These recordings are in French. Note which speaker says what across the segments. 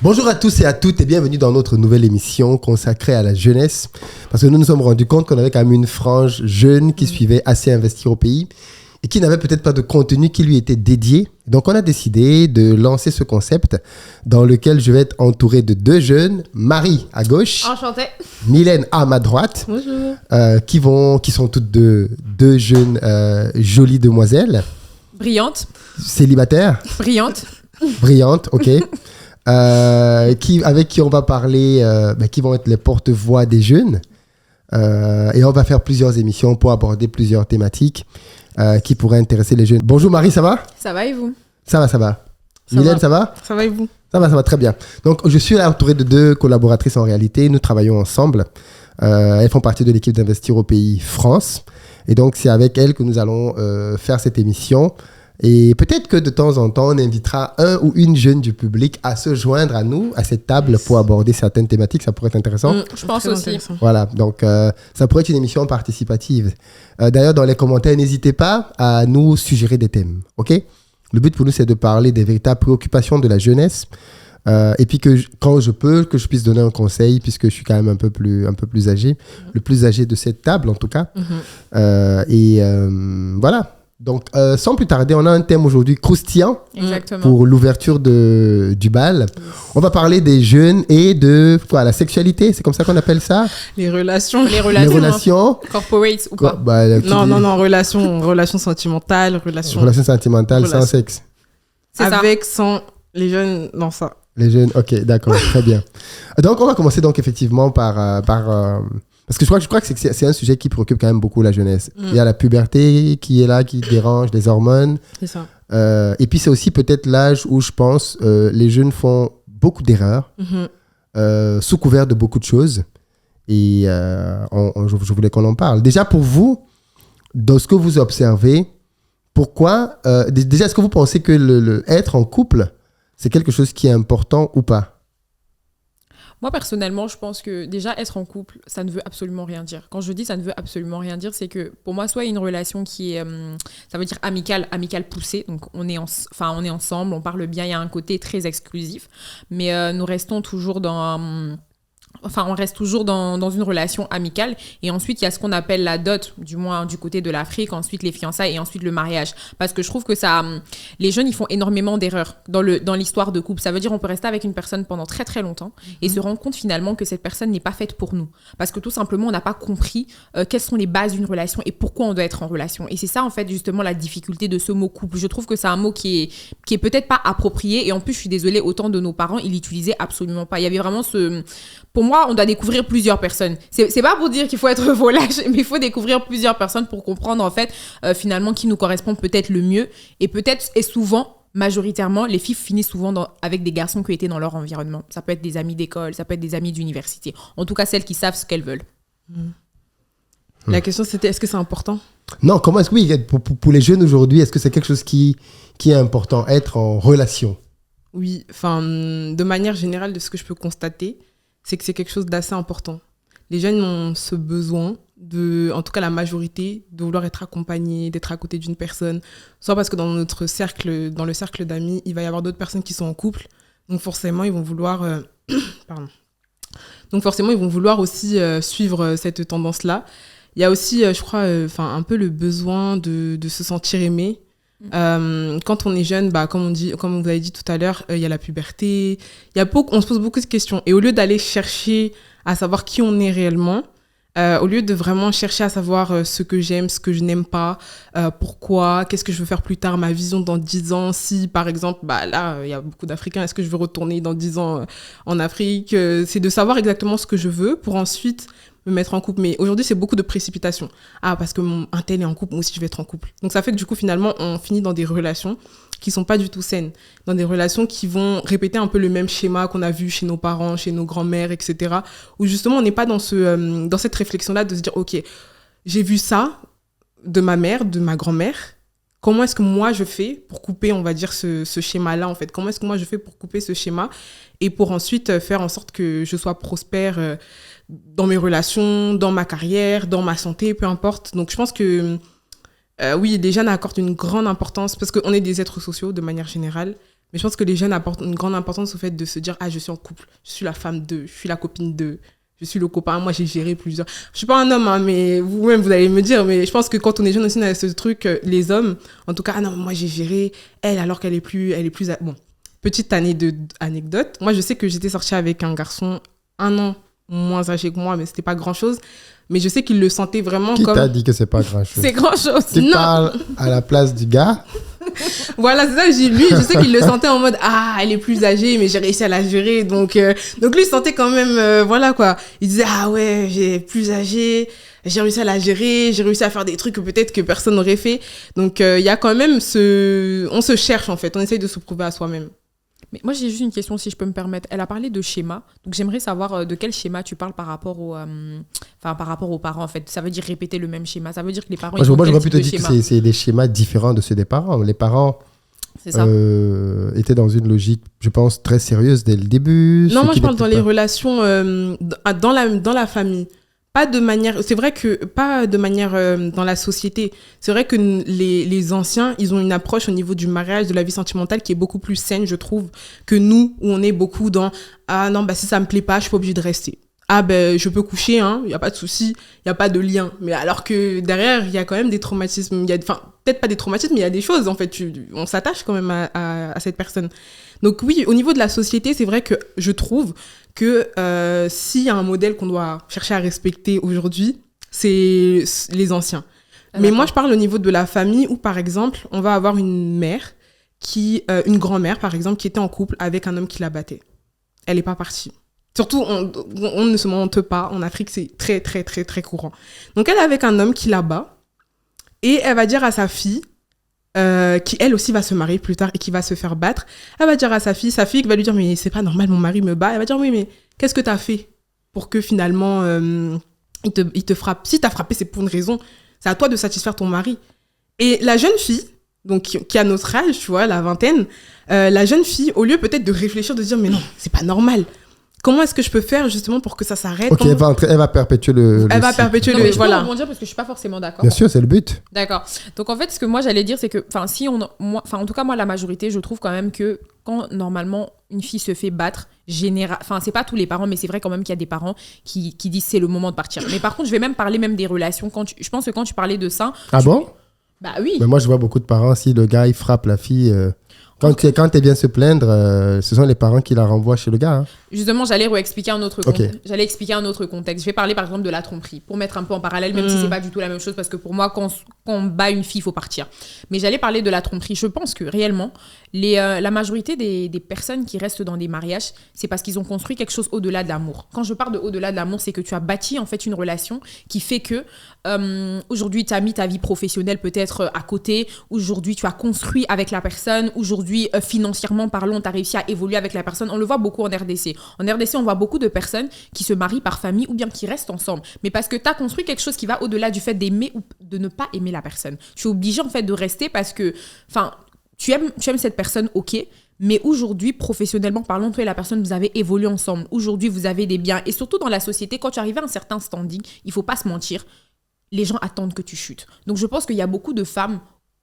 Speaker 1: Bonjour à tous et à toutes et bienvenue dans notre nouvelle émission consacrée à la jeunesse. Parce que nous nous sommes rendus compte qu'on avait quand même une frange jeune qui suivait assez investir au pays et qui n'avait peut-être pas de contenu qui lui était dédié. Donc on a décidé de lancer ce concept dans lequel je vais être entouré de deux jeunes, Marie à gauche,
Speaker 2: Enchantée.
Speaker 1: Mylène à ma droite,
Speaker 2: Bonjour.
Speaker 1: qui sont toutes deux jeunes jolies demoiselles,
Speaker 2: Brillante.
Speaker 1: célibataires, brillantes, ok. Avec qui on va parler, qui vont être les porte-voix des jeunes. Et on va faire plusieurs émissions pour aborder plusieurs thématiques qui pourraient intéresser les jeunes. Bonjour Marie, ça va ?
Speaker 2: Ça va et vous ?
Speaker 1: Ça va. Mylène, ça va ?
Speaker 3: Ça va et vous ?
Speaker 1: Ça va, très bien. Donc, je suis entouré de deux collaboratrices en réalité. Nous travaillons ensemble. Elles font partie de l'équipe d'Investir au pays France. Et donc, c'est avec elles que nous allons faire cette émission. Et peut-être que de temps en temps, on invitera un ou une jeune du public à se joindre à nous, à cette table, pour aborder certaines thématiques. Ça pourrait être intéressant.
Speaker 2: Je pense aussi.
Speaker 1: Voilà, donc ça pourrait être une émission participative. D'ailleurs, dans les commentaires, n'hésitez pas à nous suggérer des thèmes, ok ? Le but pour nous, c'est de parler des véritables préoccupations de la jeunesse. Et puis quand je peux, que je puisse donner un conseil, puisque je suis quand même un peu plus âgé, le plus âgé de cette table en tout cas. Voilà. Donc, sans plus tarder, on a un thème aujourd'hui croustillant.
Speaker 2: Exactement.
Speaker 1: Pour l'ouverture du bal. On va parler des jeunes et de la sexualité, c'est comme ça qu'on appelle ça ?
Speaker 3: Les relations.
Speaker 1: Les relations.
Speaker 2: Corporate ou pas ?
Speaker 3: Non, relations sentimentales, relations
Speaker 1: sentimentales sans sexe.
Speaker 2: C'est
Speaker 3: avec, sans, les jeunes, non, ça.
Speaker 1: Les jeunes, ok, d'accord, très bien. Donc, on va commencer donc effectivement par parce que je crois que c'est un sujet qui préoccupe quand même beaucoup la jeunesse. Il y a la puberté qui est là, qui dérange, les hormones.
Speaker 3: C'est ça.
Speaker 1: Et puis, c'est aussi peut-être l'âge où je pense les jeunes font beaucoup d'erreurs, sous couvert de beaucoup de choses. Et je voulais qu'on en parle. Déjà, pour vous, dans ce que vous observez, pourquoi... déjà, est-ce que vous pensez que le être en couple, c'est quelque chose qui est important ou pas ?
Speaker 2: Moi, personnellement, je pense que déjà, être en couple, ça ne veut absolument rien dire. Quand je dis ça ne veut absolument rien dire, c'est que pour moi, soit une relation qui est, ça veut dire amicale poussée. Donc, on est ensemble, on parle bien, il y a un côté très exclusif. Mais nous restons toujours on reste toujours dans une relation amicale. Et ensuite, il y a ce qu'on appelle la dot, du moins du côté de l'Afrique, ensuite les fiançailles et ensuite le mariage. Parce que je trouve que les jeunes, ils font énormément d'erreurs dans l'histoire de couple. Ça veut dire qu'on peut rester avec une personne pendant très très longtemps et se rendre compte finalement que cette personne n'est pas faite pour nous. Parce que tout simplement, on n'a pas compris quelles sont les bases d'une relation et pourquoi on doit être en relation. Et c'est ça, en fait, justement, la difficulté de ce mot couple. Je trouve que c'est un mot qui est peut-être pas approprié. Et en plus, je suis désolée, autant de nos parents, ils l'utilisaient absolument pas. Il y avait vraiment Pour moi, on doit découvrir plusieurs personnes. C'est pas pour dire qu'il faut être volage, mais il faut découvrir plusieurs personnes pour comprendre, en fait, finalement, qui nous correspond peut-être le mieux. Et peut-être, et souvent, majoritairement, les filles finissent souvent avec des garçons qui étaient dans leur environnement. Ça peut être des amis d'école, ça peut être des amis d'université. En tout cas, celles qui savent ce qu'elles veulent.
Speaker 3: La question, c'était, est-ce que c'est important ?
Speaker 1: Non, comment est-ce que, oui, pour les jeunes aujourd'hui, est-ce que c'est quelque chose qui est important, être en relation ?
Speaker 3: Oui, de manière générale, de ce que je peux constater, c'est que c'est quelque chose d'assez important. Les jeunes ont ce besoin, en tout cas la majorité, de vouloir être accompagnés, d'être à côté d'une personne, soit parce que dans le cercle d'amis, il va y avoir d'autres personnes qui sont en couple, donc forcément, ils vont vouloir... Donc forcément, ils vont vouloir aussi suivre cette tendance-là. Il y a aussi, je crois, un peu le besoin de se sentir aimé. Quand on est jeune, comme vous avez dit tout à l'heure, il y a la puberté, on se pose beaucoup de questions. Et au lieu d'aller chercher à savoir qui on est réellement, au lieu de vraiment chercher à savoir ce que j'aime, ce que je n'aime pas, pourquoi, qu'est-ce que je veux faire plus tard, ma vision dans 10 ans, si par exemple, là, il y a beaucoup d'Africains, est-ce que je veux retourner dans 10 ans en Afrique, c'est de savoir exactement ce que je veux pour ensuite me mettre en couple. Mais aujourd'hui, c'est beaucoup de précipitation. Ah, parce que un tel est en couple, moi aussi je vais être en couple. Donc ça fait que du coup, finalement, on finit dans des relations qui sont pas du tout saines, dans des relations qui vont répéter un peu le même schéma qu'on a vu chez nos parents, chez nos grands-mères, etc. Où justement, on n'est pas dans cette réflexion-là de se dire, ok, j'ai vu ça de ma mère, de ma grand-mère, comment est-ce que moi je fais pour couper, on va dire, ce schéma-là, en fait ? Comment est-ce que moi je fais pour couper ce schéma et pour ensuite faire en sorte que je sois prospère dans mes relations, dans ma carrière, dans ma santé, peu importe. Donc je pense que oui, les jeunes accordent une grande importance parce qu'on est des êtres sociaux de manière générale. Mais je pense que les jeunes apportent une grande importance au fait de se dire « Ah, je suis en couple, je suis la femme d'eux, je suis la copine d'eux, je suis le copain, moi j'ai géré plusieurs... » Je suis pas un homme, hein, mais vous-même, vous allez me dire, mais je pense que quand on est jeune aussi, on a ce truc, les hommes, en tout cas, « Ah non, moi j'ai géré, elle, alors qu'elle est plus... Bon, petite anecdote, moi je sais que j'étais sortie avec un garçon 1 an moins âgé que moi, mais c'était pas grand-chose. Mais je sais qu'il le sentait vraiment
Speaker 1: Qui
Speaker 3: comme...
Speaker 1: t'a dit que c'est pas grand-chose?
Speaker 2: C'est grand-chose.
Speaker 1: Tu parles à la place du gars?
Speaker 3: Voilà, c'est ça que j'ai lu. Je sais qu'il le sentait en mode « Ah, elle est plus âgée, mais j'ai réussi à la gérer. » Donc lui, il sentait quand même... voilà, quoi. Il disait « Ah ouais, j'ai plus âgée, j'ai réussi à la gérer, j'ai réussi à faire des trucs que peut-être que personne n'aurait fait. » Donc, il y a quand même On se cherche, en fait. On essaye de se prouver à soi-même.
Speaker 2: Mais moi, j'ai juste une question, si je peux me permettre. Elle a parlé de schéma. Donc, j'aimerais savoir de quel schéma tu parles par rapport aux parents, en fait. Ça veut dire répéter le même schéma. Ça veut dire que les parents...
Speaker 1: Moi, je vois plutôt dire que c'est des schémas différents de ceux des parents. Les parents étaient dans une logique, je pense, très sérieuse dès le début.
Speaker 3: Non, moi, je parle dans les relations, dans la famille. C'est vrai que pas de manière dans la société. C'est vrai que les anciens, ils ont une approche au niveau du mariage, de la vie sentimentale qui est beaucoup plus saine, je trouve, que nous, où on est beaucoup dans « Ah non, bah, si ça me plaît pas, je suis pas obligée de rester. Ah ben, je peux coucher, hein, y a pas de souci, y a pas de lien. » Mais alors que derrière, il y a quand même des traumatismes. Enfin, peut-être pas des traumatismes, mais il y a des choses, en fait. On s'attache quand même à cette personne. Donc oui, au niveau de la société, c'est vrai que je trouve que s'il y a un modèle qu'on doit chercher à respecter aujourd'hui, c'est les anciens. Mais moi, je parle au niveau de la famille où, par exemple, on va avoir une mère, une grand-mère, par exemple, qui était en couple avec un homme qui la battait. Elle n'est pas partie. Surtout, on ne se mente pas. En Afrique, c'est très, très, très, très courant. Donc, elle est avec un homme qui la bat et elle va dire à sa fille, qui elle aussi va se marier plus tard et qui va se faire battre, elle va dire à sa fille qui va lui dire « Mais c'est pas normal, mon mari me bat. » Elle va dire « Oui, mais qu'est-ce que t'as fait pour que finalement il te frappe? Si t'as frappé, c'est pour une raison. C'est à toi de satisfaire ton mari. » Et la jeune fille, donc qui a notre âge, tu vois, la vingtaine, la jeune fille, au lieu peut-être de réfléchir, de se dire « Mais non, c'est pas normal. Comment est-ce que je peux faire justement pour que ça s'arrête ?»
Speaker 1: Ok, elle va perpétuer le
Speaker 3: Elle va perpétuer
Speaker 2: non,
Speaker 3: le...
Speaker 2: mais je
Speaker 3: Voilà.
Speaker 2: peux rebondir parce que je suis pas forcément d'accord.
Speaker 1: Bien sûr, c'est le but.
Speaker 2: D'accord. Donc en fait, ce que moi j'allais dire, c'est que, en tout cas moi, la majorité, je trouve quand même que quand normalement une fille se fait battre, c'est pas tous les parents, mais c'est vrai quand même qu'il y a des parents qui disent c'est le moment de partir. Mais par contre, je vais même parler des relations. Je pense que quand tu parlais de ça...
Speaker 1: Ah bon?
Speaker 2: Bah oui.
Speaker 1: Mais moi, je vois beaucoup de parents, si le gars il frappe la fille... Quand elle vient se plaindre, ce sont les parents qui la renvoient chez le gars. Hein.
Speaker 2: Justement, j'allais expliquer un autre contexte. Je vais parler par exemple de la tromperie, pour mettre un peu en parallèle, même si c'est pas du tout la même chose, parce que pour moi, quand on bat une fille, il faut partir. Mais j'allais parler de la tromperie. Je pense que réellement, la majorité des personnes qui restent dans des mariages, c'est parce qu'ils ont construit quelque chose au-delà de l'amour. Quand je parle de au-delà de l'amour, c'est que tu as bâti en fait une relation qui fait que aujourd'hui, tu as mis ta vie professionnelle peut-être à côté. Aujourd'hui, tu as construit avec la personne. Aujourd'hui, financièrement parlant, tu as réussi à évoluer avec la personne. On le voit beaucoup en RDC. En RDC, on voit beaucoup de personnes qui se marient par famille ou bien qui restent ensemble. Mais parce que tu as construit quelque chose qui va au-delà du fait d'aimer ou de ne pas aimer la personne. Tu es obligé en fait de rester parce que tu aimes cette personne, ok. Mais aujourd'hui, professionnellement parlant, toi et la personne, vous avez évolué ensemble. Aujourd'hui, vous avez des biens. Et surtout dans la société, quand tu arrives à un certain standing, il ne faut pas se mentir, les gens attendent que tu chutes. Donc je pense qu'il y a beaucoup de femmes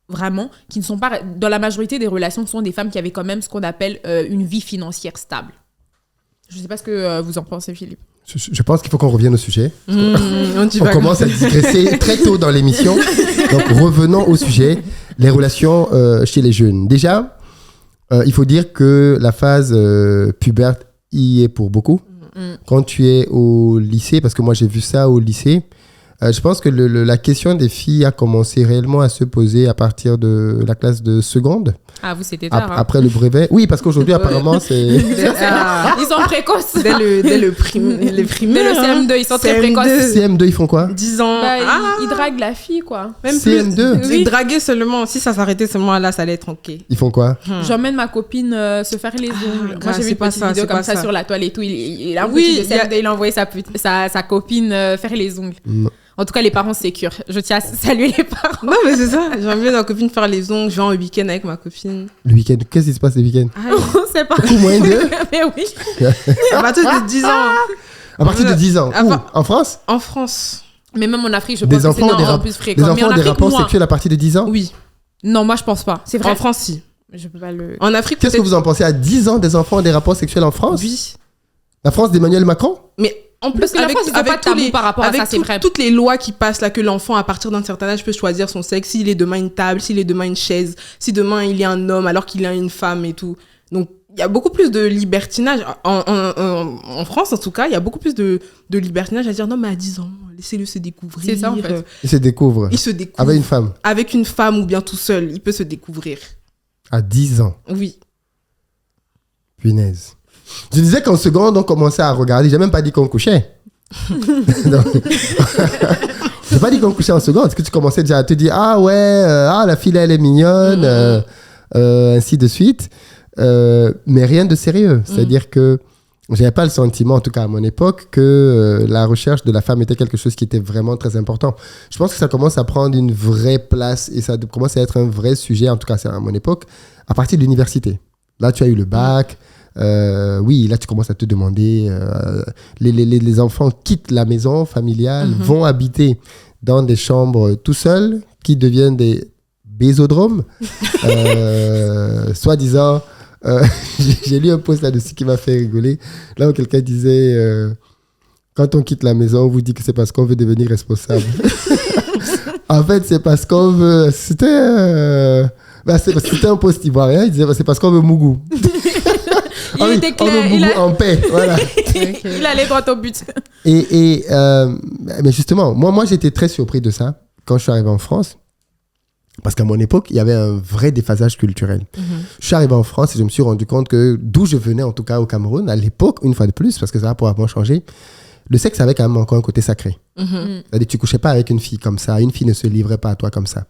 Speaker 2: vraiment qui ne sont pas... Dans la majorité des relations, ce sont des femmes qui avaient quand même ce qu'on appelle une vie financière stable. Je ne sais pas ce que vous en pensez, Philippe.
Speaker 1: Je pense qu'il faut qu'on revienne au sujet.
Speaker 3: On
Speaker 1: commence à digresser très tôt dans l'émission. Donc revenons au sujet. Les relations chez les jeunes. Déjà, il faut dire que la phase puberte y est pour beaucoup. Quand tu es au lycée, parce que moi j'ai vu ça au lycée, je pense que la question des filles a commencé réellement à se poser à partir de la classe de seconde.
Speaker 2: Ah, vous, c'était tard.
Speaker 1: Après le brevet. Oui, parce qu'aujourd'hui, apparemment, c'est...
Speaker 2: Ils sont précoces.
Speaker 3: Dès le primaire.
Speaker 2: Dès le CM2, ils sont très précoces.
Speaker 1: CM2, ils font quoi?
Speaker 3: 10 ans.
Speaker 2: Ils draguent la fille, quoi.
Speaker 3: Même
Speaker 1: CM2.
Speaker 3: plus. Oui. Draguer seulement. Si ça s'arrêtait seulement là, ça allait être ok.
Speaker 1: Ils font quoi?
Speaker 2: J'emmène ma copine se faire les ongles. Moi, j'ai vu une petite vidéo comme ça sur la toile et tout. Il a un petit de CM2, il a envoyé sa copine faire les ongles. En tout cas, les parents sécurent. Je tiens à saluer les parents.
Speaker 3: Non, mais c'est ça. J'emmène ma copine faire les ongles. Je vais en week-end avec ma copine.
Speaker 1: Le week-end, qu'est-ce qui se passe le week-end?
Speaker 2: On sait pas.
Speaker 1: Beaucoup moins de...
Speaker 2: Mais oui.
Speaker 3: À partir de 10 ans.
Speaker 1: À partir de 10 ans. Où? En France?
Speaker 3: En France.
Speaker 2: Mais même en Afrique, je pense que c'est plus fréquent.
Speaker 1: Les enfants ont des rapports sexuels à partir de 10 ans?
Speaker 3: Oui.
Speaker 2: Non, moi, je pense pas. C'est vrai.
Speaker 3: En France, si.
Speaker 2: Je peux pas le...
Speaker 3: En Afrique,
Speaker 1: Qu'est-ce que vous en pensez? À 10 ans, des enfants ont des rapports sexuels en France?
Speaker 3: Oui.
Speaker 1: La France d'Emmanuel Macron?
Speaker 3: Mais en plus,
Speaker 2: Parce que la France, ils ont pas de tabou par rapport à ça, c'est vrai.
Speaker 3: toutes les lois qui passent là, que l'enfant, à partir d'un certain âge, peut choisir son sexe, s'il est demain une table, s'il est demain une chaise, si demain il est un homme alors qu'il est une femme et tout. Donc, il y a beaucoup plus de libertinage. En France, en tout cas, il y a beaucoup plus de libertinage à dire non, mais à 10 ans, laissez-le se découvrir.
Speaker 2: C'est ça, en fait.
Speaker 1: Il se découvre.
Speaker 3: Il se découvre.
Speaker 1: Avec une femme.
Speaker 3: Avec une femme ou bien tout seul, il peut se découvrir.
Speaker 1: À 10 ans.
Speaker 3: Oui.
Speaker 1: Punaise. Je disais qu'en seconde, on commençait à regarder. J'ai même pas dit qu'on couchait. J'ai pas dit qu'on couchait en seconde. Est-ce que tu commençais déjà à te dire ah ouais, la fille elle est mignonne, ainsi de suite. Mais rien de sérieux. C'est-à-dire que j'avais pas le sentiment, en tout cas à mon époque, que la recherche de la femme était quelque chose qui était vraiment très important. Je pense que ça commence à prendre une vraie place et ça commence à être un vrai sujet, en tout cas c'est à mon époque, à partir de l'université. Là, tu as eu le bac. Oui, là, tu commences à te demander. Les enfants quittent la maison familiale, vont habiter dans des chambres tout seuls, qui deviennent des bésodromes. Soi-disant, j'ai lu un post là-dessus qui m'a fait rigoler. Là où quelqu'un disait quand on quitte la maison, on vous dit que c'est parce qu'on veut devenir responsable. En fait, c'est parce qu'on veut. C'était un post ivoirien. Il disait c'est parce qu'on veut Mougou.
Speaker 2: Il était clair.
Speaker 1: Il en paix, voilà.
Speaker 2: Il allait droit au but.
Speaker 1: Mais justement, moi j'étais très surpris de ça quand je suis arrivé en France. Parce qu'à mon époque, il y avait un vrai déphasage culturel. Je suis arrivé en France et je me suis rendu compte que d'où je venais, en tout cas au Cameroun, à l'époque, une fois de plus, parce que ça va probablement changer, le sexe avait quand même encore un côté sacré. C'est-à-dire, tu ne couchais pas avec une fille comme ça, une fille ne se livrait pas à toi comme ça.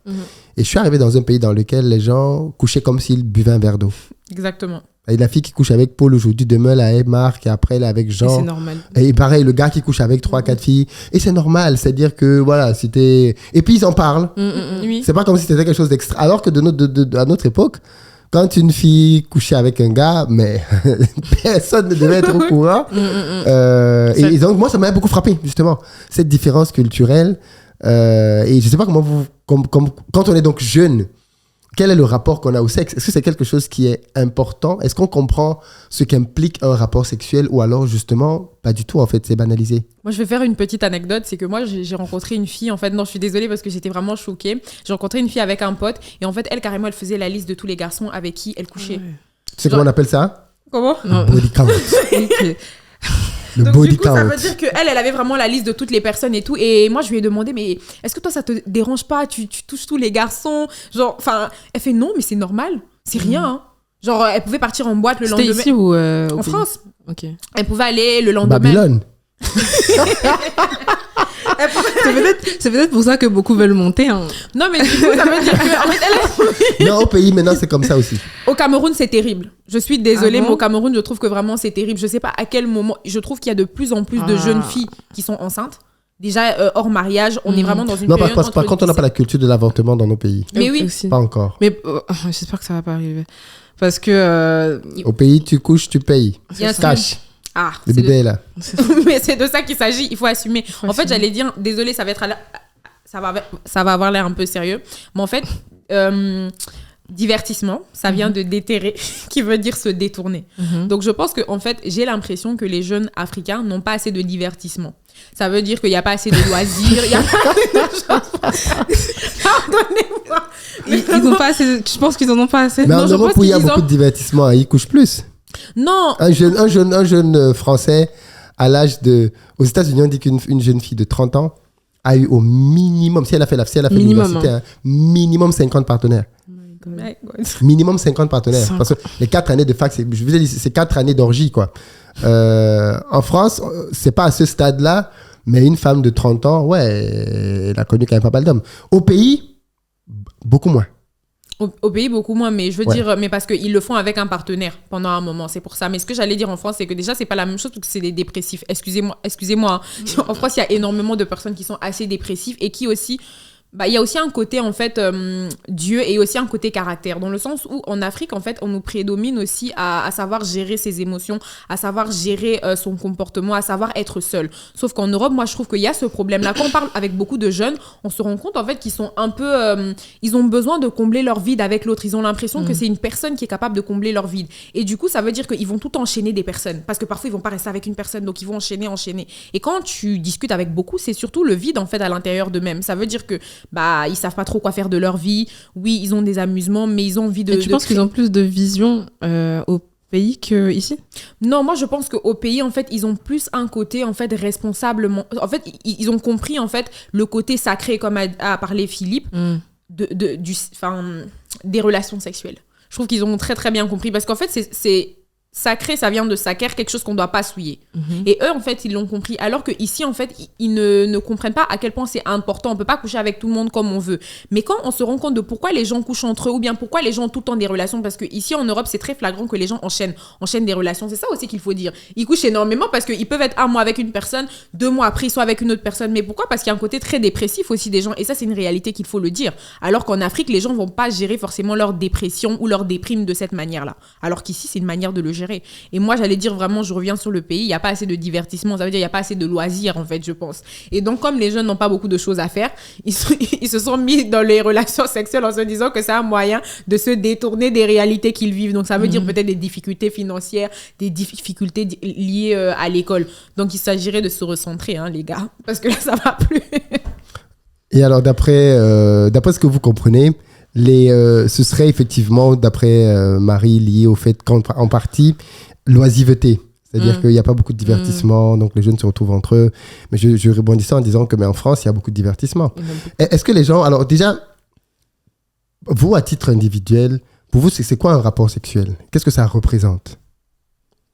Speaker 1: Et je suis arrivé dans un pays dans lequel les gens couchaient comme s'ils buvaient un verre d'eau.
Speaker 2: Exactement.
Speaker 1: Et la fille qui couche avec Paul aujourd'hui, demain, elle est Marc, et après, elle est avec Jean.
Speaker 3: Et c'est normal.
Speaker 1: Et pareil, le gars qui couche avec 3-4 filles. Et c'est normal, c'est-à-dire que, voilà, c'était... Et puis, ils en parlent.
Speaker 2: Oui.
Speaker 1: C'est pas comme si c'était quelque chose d'extra. Alors que à notre époque, quand une fille couchait avec un gars, mais personne ne devait être au courant. Et donc, moi, ça m'a beaucoup frappé, justement, cette différence culturelle. Et je sais pas comment vous... quand on est donc jeune... Quel est le rapport qu'on a au sexe? Est-ce que c'est quelque chose qui est important? Est-ce qu'on comprend ce qu'implique un rapport sexuel ou alors justement pas du tout en fait, c'est banalisé?
Speaker 2: Moi je vais faire une petite anecdote, c'est que moi j'ai rencontré une fille en fait, non je suis désolée parce que j'étais vraiment choquée. J'ai rencontré une fille avec un pote et en fait elle carrément elle faisait la liste de tous les garçons avec qui elle couchait.
Speaker 1: Tu sais comment on appelle ça?
Speaker 2: Comment?
Speaker 1: Body count.
Speaker 3: Ok.
Speaker 1: Le
Speaker 2: Donc
Speaker 1: body
Speaker 2: du coup,
Speaker 1: count.
Speaker 2: ça veut dire qu'elle avait vraiment la liste de toutes les personnes et tout. Et moi, je lui ai demandé, mais est-ce que toi, ça te dérange pas? Tu touches tous les garçons? Genre, enfin, elle fait non, mais c'est normal. C'est rien. Hein. Genre, elle pouvait partir en boîte le lendemain.
Speaker 3: C'était ici ou
Speaker 2: en France.
Speaker 3: Ok.
Speaker 2: Elle pouvait aller le lendemain.
Speaker 1: Babylone.
Speaker 3: C'est peut-être pour ça que beaucoup veulent monter. Hein.
Speaker 2: Non, mais du coup, ça veut dire que en fait,
Speaker 1: Non, au pays, maintenant, c'est comme ça aussi.
Speaker 2: Au Cameroun, c'est terrible. Je suis désolée,
Speaker 3: Ah bon?
Speaker 2: mais au Cameroun, je trouve que vraiment, c'est terrible. Je sais pas à quel moment. Je trouve qu'il y a de plus en plus de jeunes filles qui sont enceintes. Déjà, hors mariage, on est vraiment dans une
Speaker 1: Non,
Speaker 2: période...
Speaker 1: par contre, on n'a pas la culture de l'avortement dans nos pays.
Speaker 2: Mais oui.
Speaker 3: Aussi.
Speaker 1: Pas encore.
Speaker 3: Mais j'espère que ça va pas arriver. Parce que...
Speaker 1: Au pays, tu couches, tu payes.
Speaker 2: Bien sûr.
Speaker 1: Cash.
Speaker 2: Ah,
Speaker 1: Le
Speaker 2: c'est
Speaker 1: bébé est là.
Speaker 2: mais c'est de ça qu'il s'agit, il faut assumer. En fait, j'allais dire, désolé, ça va être ça va avoir l'air un peu sérieux, mais en fait, divertissement, ça vient de déterrer, qui veut dire se détourner. Donc, je pense que en fait, j'ai l'impression que les jeunes africains n'ont pas assez de divertissement. Ça veut dire qu'il n'y a pas assez de loisirs, il y a pas de choses. Pardonnez-moi.
Speaker 3: Ils ont pas assez... Je pense qu'ils en ont pas assez.
Speaker 1: Mais
Speaker 2: Non,
Speaker 1: en
Speaker 2: je
Speaker 1: Europe,
Speaker 2: pense
Speaker 1: où il y a
Speaker 2: qu'ils
Speaker 1: beaucoup
Speaker 2: ont-
Speaker 1: de divertissement, ils couchent plus.
Speaker 2: Non,
Speaker 1: Un jeune Français, à l'âge de... Aux États-Unis, on dit qu'une jeune fille de 30 ans a eu au minimum, si elle a fait
Speaker 3: Minimum,
Speaker 1: l'université, minimum 50 partenaires.
Speaker 2: My God.
Speaker 1: Minimum 50 partenaires.
Speaker 3: 50.
Speaker 1: Parce que les 4 années de fac, je vous ai dit, c'est 4 années d'orgie, quoi. En France, c'est pas à ce stade-là, mais une femme de 30 ans, ouais, elle a connu quand même pas mal d'hommes. Au pays, beaucoup moins.
Speaker 2: Au pays, beaucoup moins, mais je veux
Speaker 1: Ouais.
Speaker 2: dire, mais parce qu'ils le font avec un partenaire pendant un moment, c'est pour ça. Mais ce que j'allais dire en France, c'est que déjà, c'est pas la même chose parce que c'est des dépressifs. Excusez-moi. Hein. En France, il y a énormément de personnes qui sont assez dépressives et qui aussi, il y a aussi un côté, en fait, Dieu et aussi un côté caractère. Dans le sens où, en Afrique, en fait, on nous prédomine aussi à savoir gérer ses émotions, à savoir gérer son comportement, à savoir être seul. Sauf qu'en Europe, moi, je trouve qu'il y a ce problème-là. Quand on parle avec beaucoup de jeunes, on se rend compte, en fait, qu'ils sont un peu... ils ont besoin de combler leur vide avec l'autre. Ils ont l'impression que c'est une personne qui est capable de combler leur vide. Et du coup, ça veut dire qu'ils vont tout enchaîner des personnes. Parce que parfois, ils vont pas rester avec une personne. Donc, ils vont enchaîner. Et quand tu discutes avec beaucoup, c'est surtout le vide, en fait, à l'intérieur d'eux-mêmes. Ça veut dire que ils savent pas trop quoi faire de leur vie. Oui, ils ont des amusements, mais ils ont envie de...
Speaker 3: Et tu penses qu'ils ont plus de vision au pays qu'ici?
Speaker 2: Non, moi je pense qu'au pays, en fait, ils ont plus un côté, en fait, responsablement... En fait, ils ont compris, en fait, le côté sacré, comme a parlé Philippe, des relations sexuelles. Je trouve qu'ils ont très très bien compris, parce qu'en fait, c'est sacré, ça vient de sacer, quelque chose qu'on ne doit pas souiller. Et eux, en fait, ils l'ont compris. Alors qu'ici, en fait, ils ne comprennent pas à quel point c'est important. On ne peut pas coucher avec tout le monde comme on veut. Mais quand on se rend compte de pourquoi les gens couchent entre eux, ou bien pourquoi les gens ont tout le temps des relations, parce qu'ici, en Europe, c'est très flagrant que les gens enchaînent des relations. C'est ça aussi qu'il faut dire. Ils couchent énormément parce qu'ils peuvent être un mois avec une personne, 2 mois après, ils sont avec une autre personne. Mais pourquoi? Parce qu'il y a un côté très dépressif aussi des gens. Et ça, c'est une réalité qu'il faut le dire. Alors qu'en Afrique, les gens ne vont pas gérer forcément leur dépression ou leur déprime de cette manière-là. Alors qu'ici, c'est une manière de le gérer. Et moi, j'allais dire vraiment, je reviens sur le pays, il n'y a pas assez de divertissement, ça veut dire il n'y a pas assez de loisirs, en fait, je pense. Et donc, comme les jeunes n'ont pas beaucoup de choses à faire, ils se sont mis dans les relations sexuelles en se disant que c'est un moyen de se détourner des réalités qu'ils vivent. Donc, ça veut dire peut-être des difficultés financières, des difficultés liées à l'école. Donc, il s'agirait de se recentrer, hein, les gars, parce que là, ça ne va plus.
Speaker 1: Et alors, d'après ce que vous comprenez, ce serait effectivement, d'après Marie, lié au fait qu'en partie, l'oisiveté. C'est-à-dire qu'il n'y a pas beaucoup de divertissement, donc les jeunes se retrouvent entre eux. Mais je rebondissais en disant que en France, il y a beaucoup de divertissement. Est-ce que les gens... Alors déjà, vous, à titre individuel, pour vous, c'est quoi un rapport sexuel? Qu'est-ce que ça représente?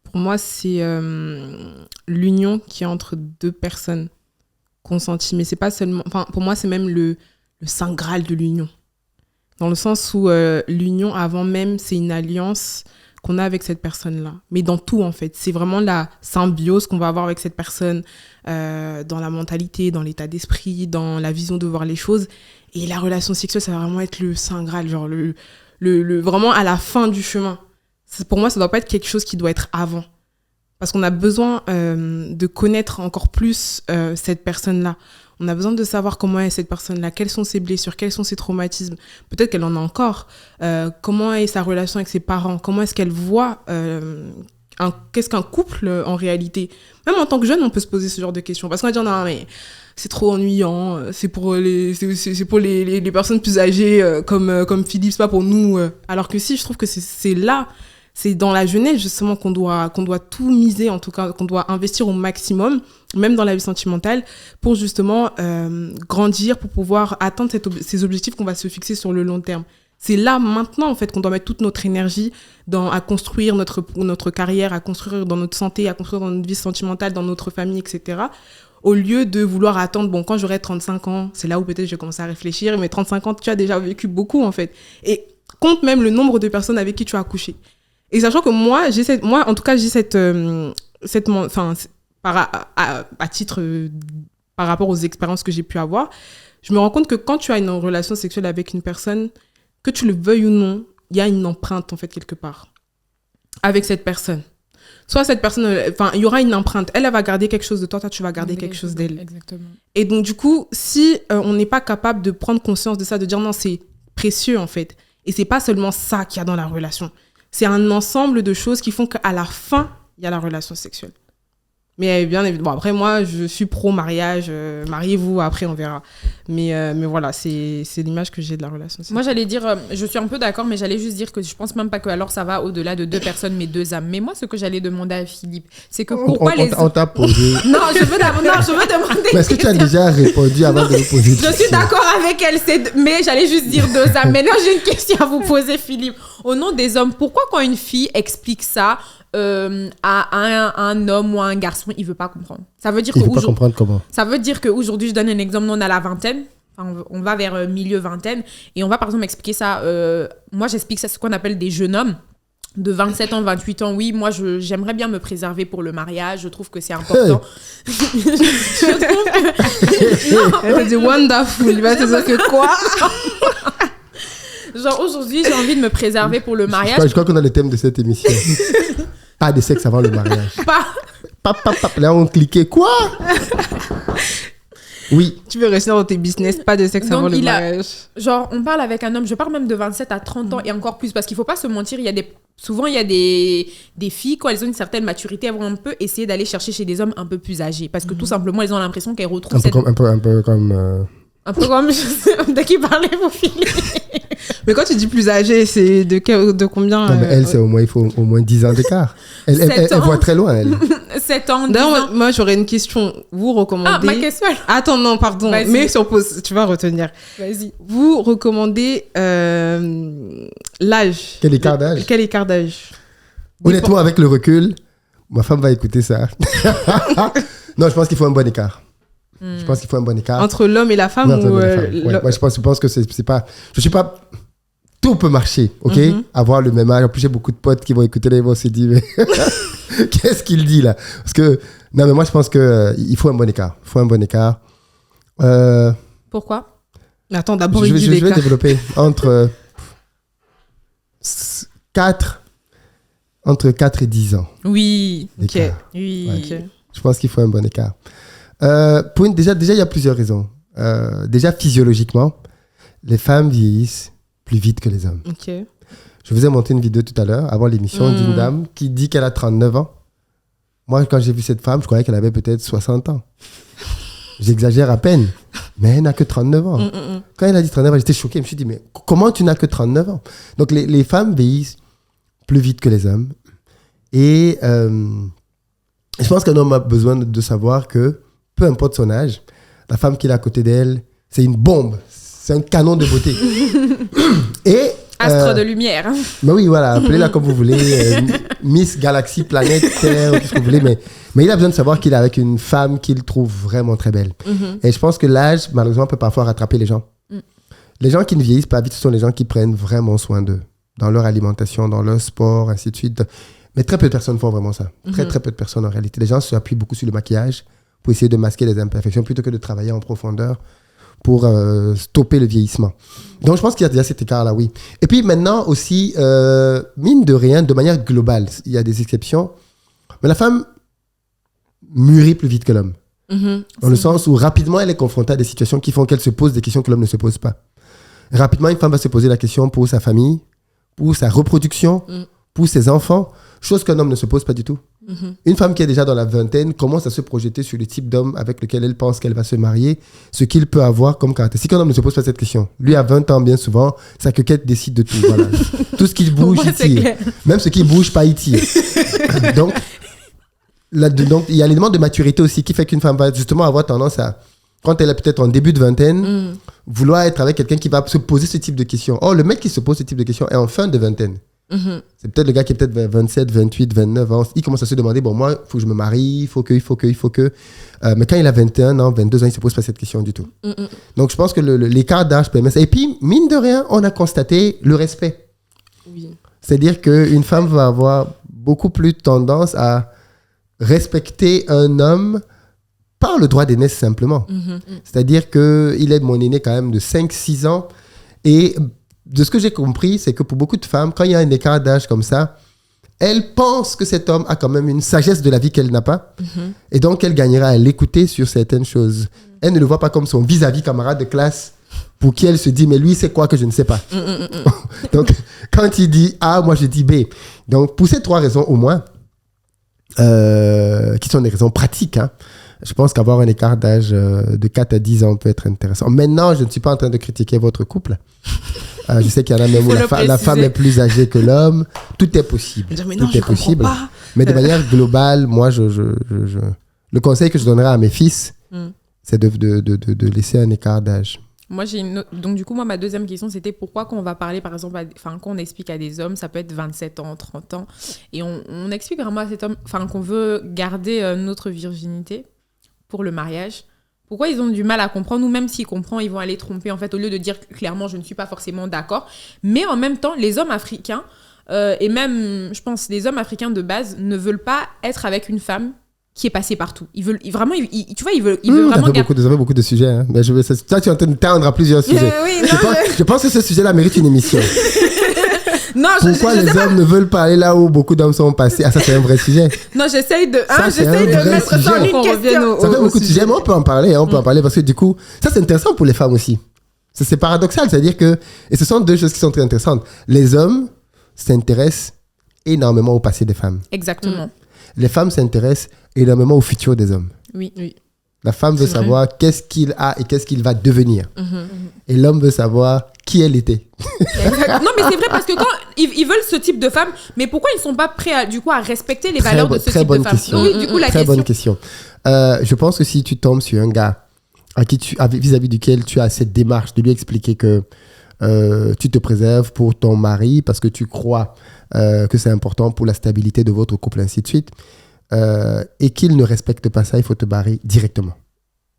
Speaker 3: Pour moi, c'est l'union qui est entre 2 personnes consenties. Mais c'est pas seulement... Enfin, pour moi, c'est même le saint graal de l'union. Dans le sens où l'union, avant même, c'est une alliance qu'on a avec cette personne-là. Mais dans tout, en fait. C'est vraiment la symbiose qu'on va avoir avec cette personne dans la mentalité, dans l'état d'esprit, dans la vision de voir les choses. Et la relation sexuelle, ça va vraiment être le saint graal, genre vraiment à la fin du chemin. Pour moi, ça ne doit pas être quelque chose qui doit être avant. Parce qu'on a besoin de connaître encore plus cette personne-là. On a besoin de savoir comment est cette personne-là, quelles sont ses blessures, quels sont ses traumatismes. Peut-être qu'elle en a encore. Comment est sa relation avec ses parents? Comment est-ce qu'elle voit qu'est-ce qu'un couple en réalité? Même en tant que jeune, on peut se poser ce genre de questions. Parce qu'on va dire, non, mais c'est trop ennuyant. C'est pour les personnes plus âgées comme Philippe, c'est pas pour nous. Alors que si, je trouve que c'est là... C'est dans la jeunesse, justement, qu'on doit tout miser, en tout cas, qu'on doit investir au maximum, même dans la vie sentimentale, pour justement grandir, pour pouvoir atteindre ces objectifs qu'on va se fixer sur le long terme. C'est là, maintenant, en fait, qu'on doit mettre toute notre énergie à construire notre carrière, à construire dans notre santé, à construire dans notre vie sentimentale, dans notre famille, etc., au lieu de vouloir attendre, quand j'aurai 35 ans, c'est là où peut-être je vais commencer à réfléchir, mais 35 ans, tu as déjà vécu beaucoup, en fait. Et compte même le nombre de personnes avec qui tu as couché. Et sachant que moi, en tout cas, j'ai à titre, par rapport aux expériences que j'ai pu avoir, je me rends compte que quand tu as une relation sexuelle avec une personne, que tu le veuilles ou non, il y a une empreinte, en fait, quelque part, avec cette personne. Soit cette personne, il y aura une empreinte. Elle va garder quelque chose de toi, toi, tu vas garder quelque chose d'elle.
Speaker 2: Exactement.
Speaker 3: Et donc, du coup, si on n'est pas capable de prendre conscience de ça, de dire non, c'est précieux, en fait. Et c'est pas seulement ça qu'il y a dans la relation. C'est un ensemble de choses qui font qu'à la fin, il y a la relation sexuelle. Mais bien évidemment, après moi, je suis pro-mariage. Mariez-vous, après on verra. Mais voilà, c'est l'image que j'ai de la relation sexuelle.
Speaker 2: Moi, j'allais dire, je suis un peu d'accord, mais j'allais juste dire que je pense même pas que alors ça va au-delà de 2 personnes, mais 2 âmes. Mais moi, ce que j'allais demander à Philippe, c'est que pourquoi
Speaker 1: on t'a posé...
Speaker 2: Non, je veux demander...
Speaker 1: Mais est-ce que tu as déjà répondu avant de me poser
Speaker 2: Je suis d'accord avec elle, mais j'allais juste dire 2 âmes. Maintenant, j'ai une question à vous poser, Philippe. Au nom des hommes, pourquoi quand une fille explique ça à un homme ou à un garçon, il veut pas comprendre? Ça veut dire
Speaker 1: il veut pas comprendre comment?
Speaker 2: Ça veut dire qu'aujourd'hui, je donne un exemple, nous on a la vingtaine, on va vers milieu vingtaine, et on va par exemple expliquer ça, moi j'explique ça, ce qu'on appelle des jeunes hommes. de 27 ans, 28 ans, oui, moi, j'aimerais bien me préserver pour le mariage. Je trouve que c'est important. Je trouve que...
Speaker 3: Non. Elle dit wonderful. Il va te dire que quoi?
Speaker 2: Genre, aujourd'hui, j'ai envie de me préserver pour le mariage.
Speaker 1: Je crois qu'on a le thème de cette émission. Pas de sexe avant le mariage. Là, on cliquait. Quoi? Oui.
Speaker 3: Tu veux rester dans tes business, pas de sexe avant le mariage.
Speaker 2: Genre, on parle avec un homme, je parle même de 27 à 30 ans et encore plus, parce qu'il faut pas se mentir, souvent, il y a des filles, quand elles ont une certaine maturité, elles vont un peu essayer d'aller chercher chez des hommes un peu plus âgés. Parce que tout simplement, elles ont l'impression qu'elles retrouvent
Speaker 1: un peu comme...
Speaker 2: Un peu comme... de qui parlait, vos filles.
Speaker 3: Mais quand tu dis plus âgé, c'est de combien?
Speaker 1: Non, mais elle, il faut au moins 10 ans d'écart. Elle voit très loin, elle.
Speaker 2: 7 ans, 10
Speaker 3: D'ailleurs,
Speaker 2: ans.
Speaker 3: moi, j'aurais une question. Vous recommandez...
Speaker 2: Ah, ma question.
Speaker 3: Attends, non, pardon.
Speaker 2: Vas-y.
Speaker 3: Mais sur pause, tu vas retenir.
Speaker 2: Vas-y.
Speaker 3: Vous recommandez l'âge.
Speaker 1: Quel écart d'âge?
Speaker 3: Quel écart d'âge?
Speaker 1: Honnêtement, avec le recul, ma femme va écouter ça. Non, je pense qu'il faut un bon écart. Je pense qu'il faut un bon écart.
Speaker 3: Entre l'homme et la femme?
Speaker 1: Non, ouais, je pense que c'est pas... Je suis pas... Tout peut marcher, ok? Avoir le même âge. En plus, j'ai beaucoup de potes qui vont écouter là, ils vont se dire, mais qu'est-ce qu'il dit là? Parce que, non, mais moi, je pense qu'il faut un bon écart. Il faut un bon écart.
Speaker 2: Pourquoi?
Speaker 3: Mais attends, d'abord,
Speaker 1: je vais développer entre 4 et 10 ans.
Speaker 2: Oui.
Speaker 3: Ok.
Speaker 2: Oui.
Speaker 1: Ouais.
Speaker 3: Okay.
Speaker 1: Je pense qu'il faut un bon écart. Déjà, il y a plusieurs raisons. Déjà, physiologiquement, les femmes vieillissent plus vite que les hommes.
Speaker 3: Ok.
Speaker 1: Je vous ai montré une vidéo tout à l'heure, avant l'émission, d'une dame qui dit qu'elle a 39 ans. Moi, quand j'ai vu cette femme, je croyais qu'elle avait peut-être 60 ans. J'exagère à peine, mais elle n'a que 39 ans. Quand elle a dit 39 ans, j'étais choqué. Je me suis dit, mais comment tu n'as que 39 ans? Donc, les femmes vieillissent plus vite que les hommes. Et je pense qu'un homme a besoin de savoir que, peu importe son âge, la femme qu'il a à côté d'elle, c'est une bombe. C'est un canon de beauté. Et...
Speaker 2: Astre de lumière.
Speaker 1: Mais oui, voilà, appelez-la comme vous voulez. Miss Galaxie, Planète, Terre, tout ce que vous voulez. Mais il a besoin de savoir qu'il est avec une femme qu'il trouve vraiment très belle. Et je pense que l'âge, malheureusement, peut parfois rattraper les gens. Les gens qui ne vieillissent pas vite, ce sont les gens qui prennent vraiment soin d'eux. Dans leur alimentation, dans leur sport, ainsi de suite. Mais très peu de personnes font vraiment ça. Très, très peu de personnes en réalité. Les gens s'appuient beaucoup sur le maquillage pour essayer de masquer les imperfections plutôt que de travailler en profondeur pour stopper le vieillissement. Donc, je pense qu'il y a déjà cet écart-là, oui. Et puis maintenant aussi, mine de rien, de manière globale, il y a des exceptions, mais la femme mûrit plus vite que l'homme. Dans le sens où rapidement, elle est confrontée à des situations qui font qu'elle se pose des questions que l'homme ne se pose pas. Rapidement, une femme va se poser la question pour sa famille, pour sa reproduction, pour ses enfants, chose qu'un homme ne se pose pas du tout. Une femme qui est déjà dans la vingtaine commence à se projeter sur le type d'homme avec lequel elle pense qu'elle va se marier, ce qu'il peut avoir comme caractéristique. Un homme ne se pose pas cette question. Lui, à 20 ans, bien souvent, sa quequette décide de tout. Voilà. Tout ce qui bouge, il tire. Même ce qui ne bouge pas, il tire. Donc, il y a l'élément de maturité aussi qui fait qu'une femme va justement avoir tendance à, quand elle est peut-être en début de vingtaine, vouloir être avec quelqu'un qui va se poser ce type de questions. Or, le mec qui se pose ce type de questions est en fin de vingtaine. C'est peut-être le gars qui est peut-être 27, 28, 29 ans. Il commence à se demander, bon, moi, il faut que je me marie, il faut que. Mais quand il a 21 ans, 22 ans, il ne se pose pas cette question du tout. Donc, je pense que l'écart d'âge permet ça. Et puis, mine de rien, on a constaté le respect.
Speaker 3: Oui.
Speaker 1: C'est-à-dire qu'une femme va avoir beaucoup plus tendance à respecter un homme par le droit d'aînesse simplement. C'est-à-dire qu'il est mon aîné quand même de 5-6 ans. Et de ce que j'ai compris, c'est que pour beaucoup de femmes, quand il y a un écart d'âge comme ça, elles pensent que cet homme a quand même une sagesse de la vie qu'elle n'a pas. Et donc, elle gagnera à l'écouter sur certaines choses. Elle ne le voit pas comme son vis-à-vis camarade de classe pour qui elle se dit, mais lui, c'est quoi que je ne sais pas. Donc, quand il dit A, moi, je dis B. Donc, pour ces 3 raisons au moins, qui sont des raisons pratiques, hein, je pense qu'avoir un écart d'âge de 4 à 10 ans peut être intéressant. Maintenant, je ne suis pas en train de critiquer votre couple. Je sais qu'il y en a même où la femme est plus âgée que l'homme. Tout est possible.
Speaker 3: Mais non,
Speaker 1: tout est possible. Mais de manière globale, moi, le conseil que je donnerais à mes fils, c'est de laisser un écart d'âge.
Speaker 2: Moi, donc, du coup, ma deuxième question, c'était pourquoi quand on va parler, par exemple, quand on explique à des hommes, ça peut être 27 ans, 30 ans, et on explique vraiment à cet homme qu'on veut garder notre virginité pour le mariage. Pourquoi ils ont du mal à comprendre, ou même s'ils comprennent, ils vont aller tromper, en fait, au lieu de dire clairement, je ne suis pas forcément d'accord. Mais en même temps, les hommes africains, et même, je pense, les hommes africains de base ne veulent pas être avec une femme qui est passée partout. Ils veulent vraiment, tu vois, ils veulent vraiment...
Speaker 1: Ça fait beaucoup de sujets. Hein. Mais toi, tu es en train de tendre à plusieurs sujets.
Speaker 2: Oui,
Speaker 1: Je pense que ce sujet-là mérite une émission.
Speaker 2: Non,
Speaker 1: pourquoi les hommes ne veulent pas aller là où beaucoup d'hommes sont passés? Ah, ça, c'est un vrai sujet.
Speaker 2: Non, j'essaye de
Speaker 1: mettre
Speaker 2: ça en une question.
Speaker 1: Ça fait beaucoup de sujets, mais on peut en parler. On peut en parler parce que du coup, ça, c'est intéressant pour les femmes aussi. C'est paradoxal, c'est-à-dire que... Et ce sont deux choses qui sont très intéressantes. Les hommes s'intéressent énormément au passé des femmes.
Speaker 2: Exactement.
Speaker 1: Les femmes s'intéressent énormément au futur des hommes.
Speaker 2: Oui.
Speaker 1: La femme veut savoir qu'est-ce qu'il a et qu'est-ce qu'il va devenir. Et l'homme veut savoir qui elle était.
Speaker 2: Non, mais c'est vrai parce que quand ils veulent ce type de femme, mais pourquoi ils ne sont pas prêts à respecter les valeurs de ce type de femme? Oui, du coup,
Speaker 1: très bonne question. Je pense que si tu tombes sur un gars vis-à-vis duquel tu as cette démarche de lui expliquer que tu te préserves pour ton mari parce que tu crois que c'est important pour la stabilité de votre couple, ainsi de suite, et qu'il ne respecte pas ça, il faut te barrer directement.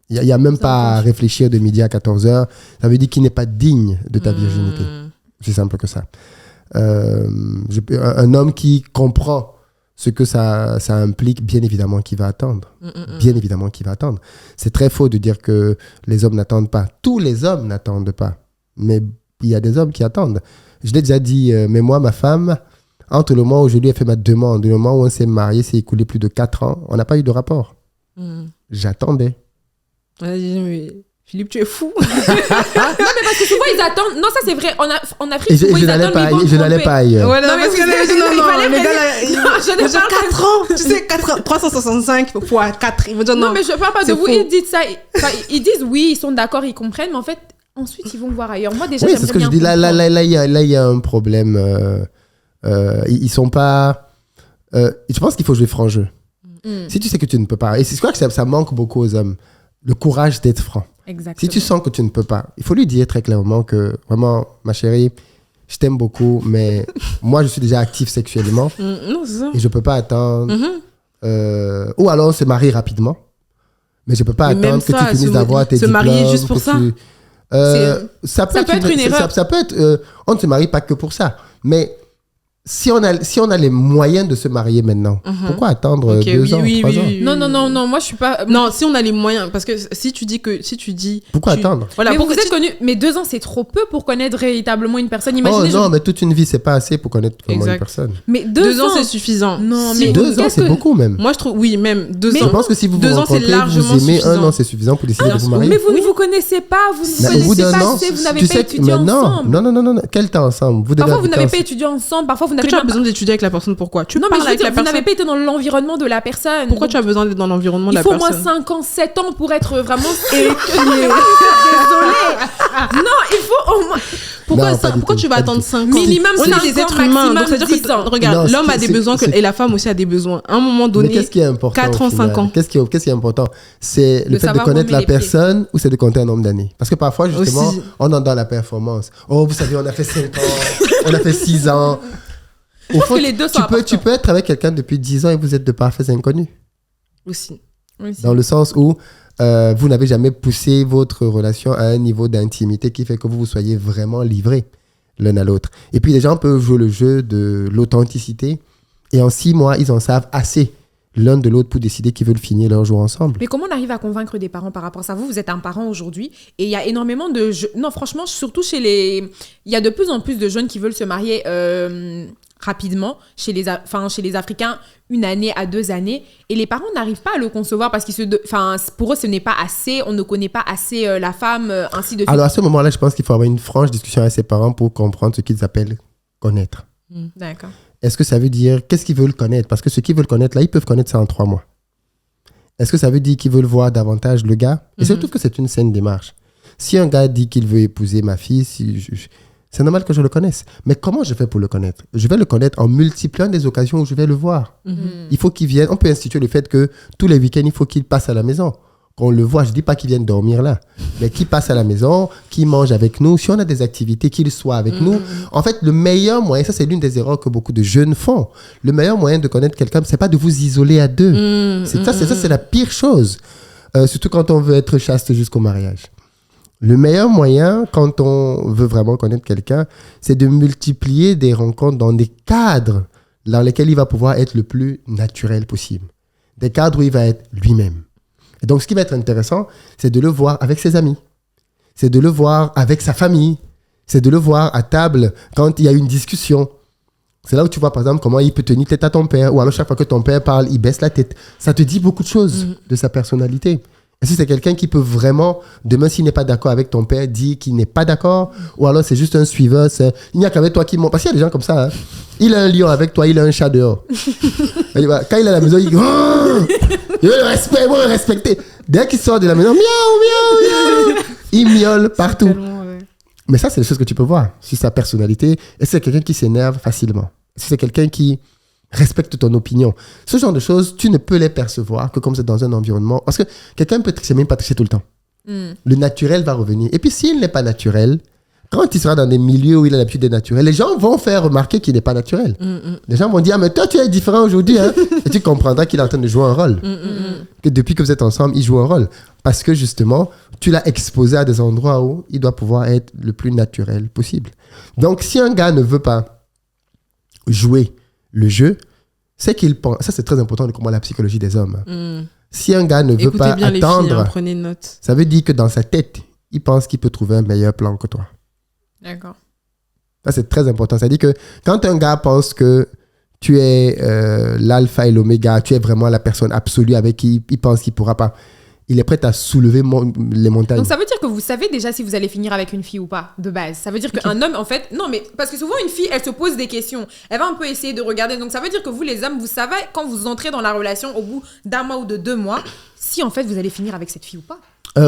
Speaker 1: Il n'y a même pas à réfléchir de midi à 14h. Ça veut dire qu'il n'est pas digne de ta virginité. C'est simple que ça. Un homme qui comprend ce que ça implique, bien évidemment qu'il va attendre. Bien évidemment qu'il va attendre. C'est très faux de dire que les hommes n'attendent pas. Tous les hommes n'attendent pas. Mais il y a des hommes qui attendent. Je l'ai déjà dit, mais moi, ma femme, entre le moment où je lui ai fait ma demande et le moment où on s'est marié, c'est écoulé plus de 4 ans, on n'a pas eu de rapport. J'attendais.
Speaker 3: Mais Philippe, tu es fou.
Speaker 2: Non, mais parce que souvent, ils attendent. Non, ça, c'est vrai. En Afrique, souvent, ils attendent.
Speaker 1: Je n'allais pas ailleurs.
Speaker 3: Ouais, non, parce que les gars,
Speaker 2: là, je n'ai pas
Speaker 3: 4 ans. Tu sais, 365 fois 4. Ils vont dire non.
Speaker 2: Non, mais je ne parle pas de vous. Ils disent ça. Ils disent oui, ils sont d'accord, ils comprennent, mais en fait, ensuite, ils vont voir ailleurs. Moi, déjà,
Speaker 1: oui, c'est ce que je dis. Là, il y a un problème. Ils sont pas... je pense qu'il faut jouer franc jeu. Si tu sais que tu ne peux pas... Et c'est quoi que ça manque beaucoup aux hommes. Le courage d'être franc.
Speaker 2: Exactement.
Speaker 1: Si tu sens que tu ne peux pas, il faut lui dire très clairement que, vraiment, ma chérie, je t'aime beaucoup, mais moi, je suis déjà actif sexuellement.
Speaker 3: Non, c'est ça.
Speaker 1: Et je ne peux pas attendre. Ou alors, on se marie rapidement. Mais je ne peux pas attendre que tu finisses d'avoir tes diplômes. Se marier juste pour ça. Ça peut être une erreur. Ça peut être... on ne se marie pas que pour ça. Mais... Si on a les moyens de se marier maintenant, pourquoi attendre 2 ans, 3 ans?
Speaker 2: Non, moi je suis pas...
Speaker 3: Non, si on a les moyens, parce que si tu dis...
Speaker 1: Pourquoi attendre?
Speaker 2: Voilà, mais vous êtes connu... Mais 2 ans, c'est trop peu pour connaître véritablement une personne. Imaginez,
Speaker 1: mais toute une vie, c'est pas assez pour connaître vraiment une personne.
Speaker 2: Mais 2 ans,
Speaker 3: c'est suffisant.
Speaker 2: Non,
Speaker 1: mais 2 ans, c'est beaucoup même.
Speaker 3: Moi, je trouve... Oui, même 2 ans.
Speaker 1: Je pense que si vous vous rencontrez, vous aimez, 1 an, c'est suffisant pour décider de vous marier.
Speaker 2: Mais vous ne vous connaissez pas, vous ne connaissez pas assez, vous n'avez pas étudié ensemble.
Speaker 1: Non. Quel temps ensemble?
Speaker 2: Parfois, vous n'avez pas étudié ensemble, parfois, vous n'avez pas
Speaker 3: besoin d'étudier avec la personne. Pourquoi tu
Speaker 2: non, mais je veux dire, vous n'avez pas été dans l'environnement de la personne.
Speaker 3: Pourquoi tu as besoin d'être dans l'environnement de la personne?
Speaker 2: Il faut moins 5 ans, 7 ans pour être vraiment... Désolée. Non, il faut au moins...
Speaker 3: Pourquoi tu vas attendre 5 ans?
Speaker 2: Minimum 5 ans,
Speaker 3: on est des êtres humains. Donc, c'est-à-dire que, regarde, l'homme a des besoins et la femme aussi a des besoins. À un moment donné,
Speaker 1: mais qu'est-ce qui est important
Speaker 3: 4 ans, 5 ans.
Speaker 1: Qu'est-ce qui est important? C'est le fait de connaître la personne ou c'est de compter un nombre d'années? Parce que parfois, justement, on est dans la performance. Oh, vous savez, on a fait 5 ans, on a fait 6 ans.
Speaker 2: Je pense que les deux sont
Speaker 1: tu peux être avec quelqu'un depuis 10 ans et vous êtes de parfaits inconnus.
Speaker 3: Aussi.
Speaker 1: Dans le sens où vous n'avez jamais poussé votre relation à un niveau d'intimité qui fait que vous vous soyez vraiment livrés l'un à l'autre. Et puis les gens peuvent jouer le jeu de l'authenticité et en 6 mois, ils en savent assez l'un de l'autre pour décider qu'ils veulent finir leur jour ensemble.
Speaker 2: Mais comment on arrive à convaincre des parents par rapport à ça? Vous êtes un parent aujourd'hui et il y a énormément de... Non, franchement, surtout chez les... Il y a de plus en plus de jeunes qui veulent se marier rapidement chez les Africains, 1 année à 2 années. Et les parents n'arrivent pas à le concevoir parce qu'ils pour eux, ce n'est pas assez. On ne connaît pas assez la femme, ainsi de suite.
Speaker 1: Alors, à ce moment-là, je pense qu'il faut avoir une franche discussion avec ses parents pour comprendre ce qu'ils appellent connaître.
Speaker 2: D'accord.
Speaker 1: Est-ce que ça veut dire, qu'est-ce qu'ils veulent connaître? Parce que ce qu'ils veulent connaître, là, ils peuvent connaître ça en 3 mois. Est-ce que ça veut dire qu'ils veulent voir davantage le gars? Et surtout que c'est une saine démarche. Si un gars dit qu'il veut épouser ma fille, c'est normal que je le connaisse. Mais comment je fais pour le connaître? Je vais le connaître en multipliant des occasions où je vais le voir. Il faut qu'il vienne. On peut instituer le fait que tous les week-ends, il faut qu'il passe à la maison. Qu'on le voit, je ne dis pas qu'il vienne dormir là, mais qu'il passe à la maison, qu'il mange avec nous. Si on a des activités, qu'il soit avec nous. En fait, le meilleur moyen, ça c'est l'une des erreurs que beaucoup de jeunes font. Le meilleur moyen de connaître quelqu'un, c'est pas de vous isoler à 2. C'est la pire chose. Surtout quand on veut être chaste jusqu'au mariage. Le meilleur moyen, quand on veut vraiment connaître quelqu'un, c'est de multiplier des rencontres dans des cadres dans lesquels il va pouvoir être le plus naturel possible. Des cadres où il va être lui-même. Et donc, ce qui va être intéressant, c'est de le voir avec ses amis. C'est de le voir avec sa famille. C'est de le voir à table quand il y a une discussion. C'est là où tu vois, par exemple, comment il peut tenir tête à ton père. Ou alors, chaque fois que ton père parle, il baisse la tête. Ça te dit beaucoup de choses de sa personnalité. Et si c'est quelqu'un qui peut vraiment, demain, s'il n'est pas d'accord avec ton père, dire qu'il n'est pas d'accord, ou alors c'est juste un suiveur, il n'y a qu'avec toi qui monte. Parce qu'il y a des gens comme ça. Hein. Il a un lion avec toi, il a un chat dehors. Quand il est à la maison, il dit il veut le respect, moi le respecter. Dès qu'il sort de la maison, miaou, miaou, miaou, il miaule partout.
Speaker 3: Ouais.
Speaker 1: Mais ça, c'est des choses que tu peux voir sur sa personnalité. Et c'est quelqu'un qui s'énerve facilement. Si c'est quelqu'un qui respecte ton opinion. Ce genre de choses, tu ne peux les percevoir que comme c'est dans un environnement. Parce que quelqu'un peut tricher, même pas tricher tout le temps. Le naturel va revenir. Et puis, s'il n'est pas naturel, quand il sera dans des milieux où il a l'habitude d'être naturel, les gens vont faire remarquer qu'il n'est pas naturel. Les gens vont dire, ah, mais toi, tu es différent aujourd'hui. Hein? Et tu comprendras qu'il est en train de jouer un rôle. Que depuis que vous êtes ensemble, il joue un rôle. Parce que justement, tu l'as exposé à des endroits où il doit pouvoir être le plus naturel possible. Donc, si un gars ne veut pas jouer le jeu, c'est qu'il pense. Ça, c'est très important de comprendre la psychologie des hommes. Si un gars ne veut pas
Speaker 3: bien
Speaker 1: attendre,
Speaker 3: les filles, hein, prenez note.
Speaker 1: Ça veut dire que dans sa tête, il pense qu'il peut trouver un meilleur plan que toi.
Speaker 2: D'accord.
Speaker 1: Ça, c'est très important. Ça veut dire que quand un gars pense que tu es l'alpha et l'oméga, tu es vraiment la personne absolue avec qui il pense qu'il ne pourra pas, il est prêt à soulever les montagnes.
Speaker 2: Donc ça veut dire que vous savez déjà si vous allez finir avec une fille ou pas, de base. Ça veut dire qu'un homme, en fait... Non, mais parce que souvent, une fille, elle se pose des questions. Elle va un peu essayer de regarder. Donc ça veut dire que vous, les hommes, vous savez, quand vous entrez dans la relation, au bout d'1 mois ou de 2 mois, si en fait, vous allez finir avec cette fille ou pas.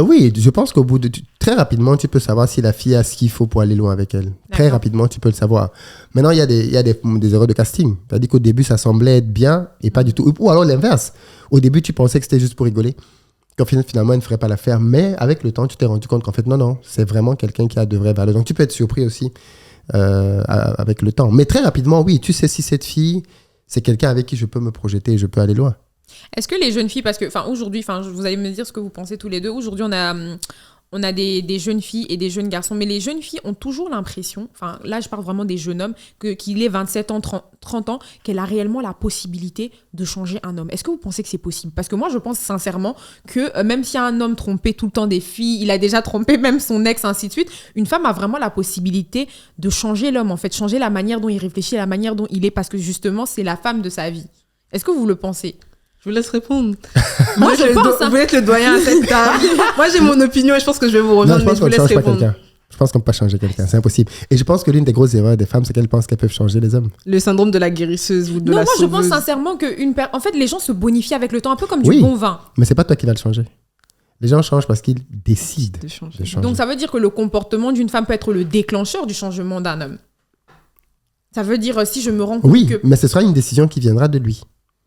Speaker 1: Oui, je pense qu'au bout de... Très rapidement, tu peux savoir si la fille a ce qu'il faut pour aller loin avec elle. Très rapidement, tu peux le savoir. Maintenant, il y a des erreurs de casting. C'est-à-dire qu'au début, ça semblait être bien et pas du tout. Ou alors l'inverse. Au début, tu pensais que c'était juste pour rigoler. Qu'en fait, finalement, elle ne ferait pas l'affaire. Mais avec le temps, tu t'es rendu compte qu'en fait, non, c'est vraiment quelqu'un qui a de vraies valeurs. Donc, tu peux être surpris aussi avec le temps. Mais très rapidement, oui, tu sais si cette fille, c'est quelqu'un avec qui je peux me projeter et je peux aller loin.
Speaker 2: Est-ce que les jeunes filles, parce que aujourd'hui, vous allez me dire ce que vous pensez tous les deux. Aujourd'hui, on a des jeunes filles et des jeunes garçons, mais les jeunes filles ont toujours l'impression, là je parle vraiment des jeunes hommes, qu'il ait 27 ans, 30 ans, qu'elle a réellement la possibilité de changer un homme. Est-ce que vous pensez que c'est possible ? Parce que moi je pense sincèrement que même s'il y a un homme trompé tout le temps des filles, il a déjà trompé même son ex, ainsi de suite, une femme a vraiment la possibilité de changer l'homme, en fait, changer la manière dont il réfléchit, la manière dont il est, parce que justement c'est la femme de sa vie. Est-ce que vous le pensez ?
Speaker 3: Je vous laisse répondre.
Speaker 2: Moi, je pense.
Speaker 3: Vous êtes le doyen à cette table. Moi, j'ai mon opinion et je pense que je vais vous rejoindre, mais je vous laisse répondre.
Speaker 1: Je pense qu'on ne peut pas changer quelqu'un. C'est impossible. Et je pense que l'une des grosses erreurs des femmes, c'est qu'elles pensent qu'elles peuvent changer les hommes.
Speaker 3: Le syndrome de la guérisseuse ou de la sauveuse.
Speaker 2: Non, moi, je pense sincèrement en fait, les gens se bonifient avec le temps, un peu comme du bon vin.
Speaker 1: Mais c'est pas toi qui vas le changer. Les gens changent parce qu'ils décident de changer.
Speaker 2: Donc, ça veut dire que le comportement d'une femme peut être le déclencheur du changement d'un homme. Ça veut dire, si je me rends compte que...
Speaker 1: Oui, mais ce sera une décision qui viendra de lui.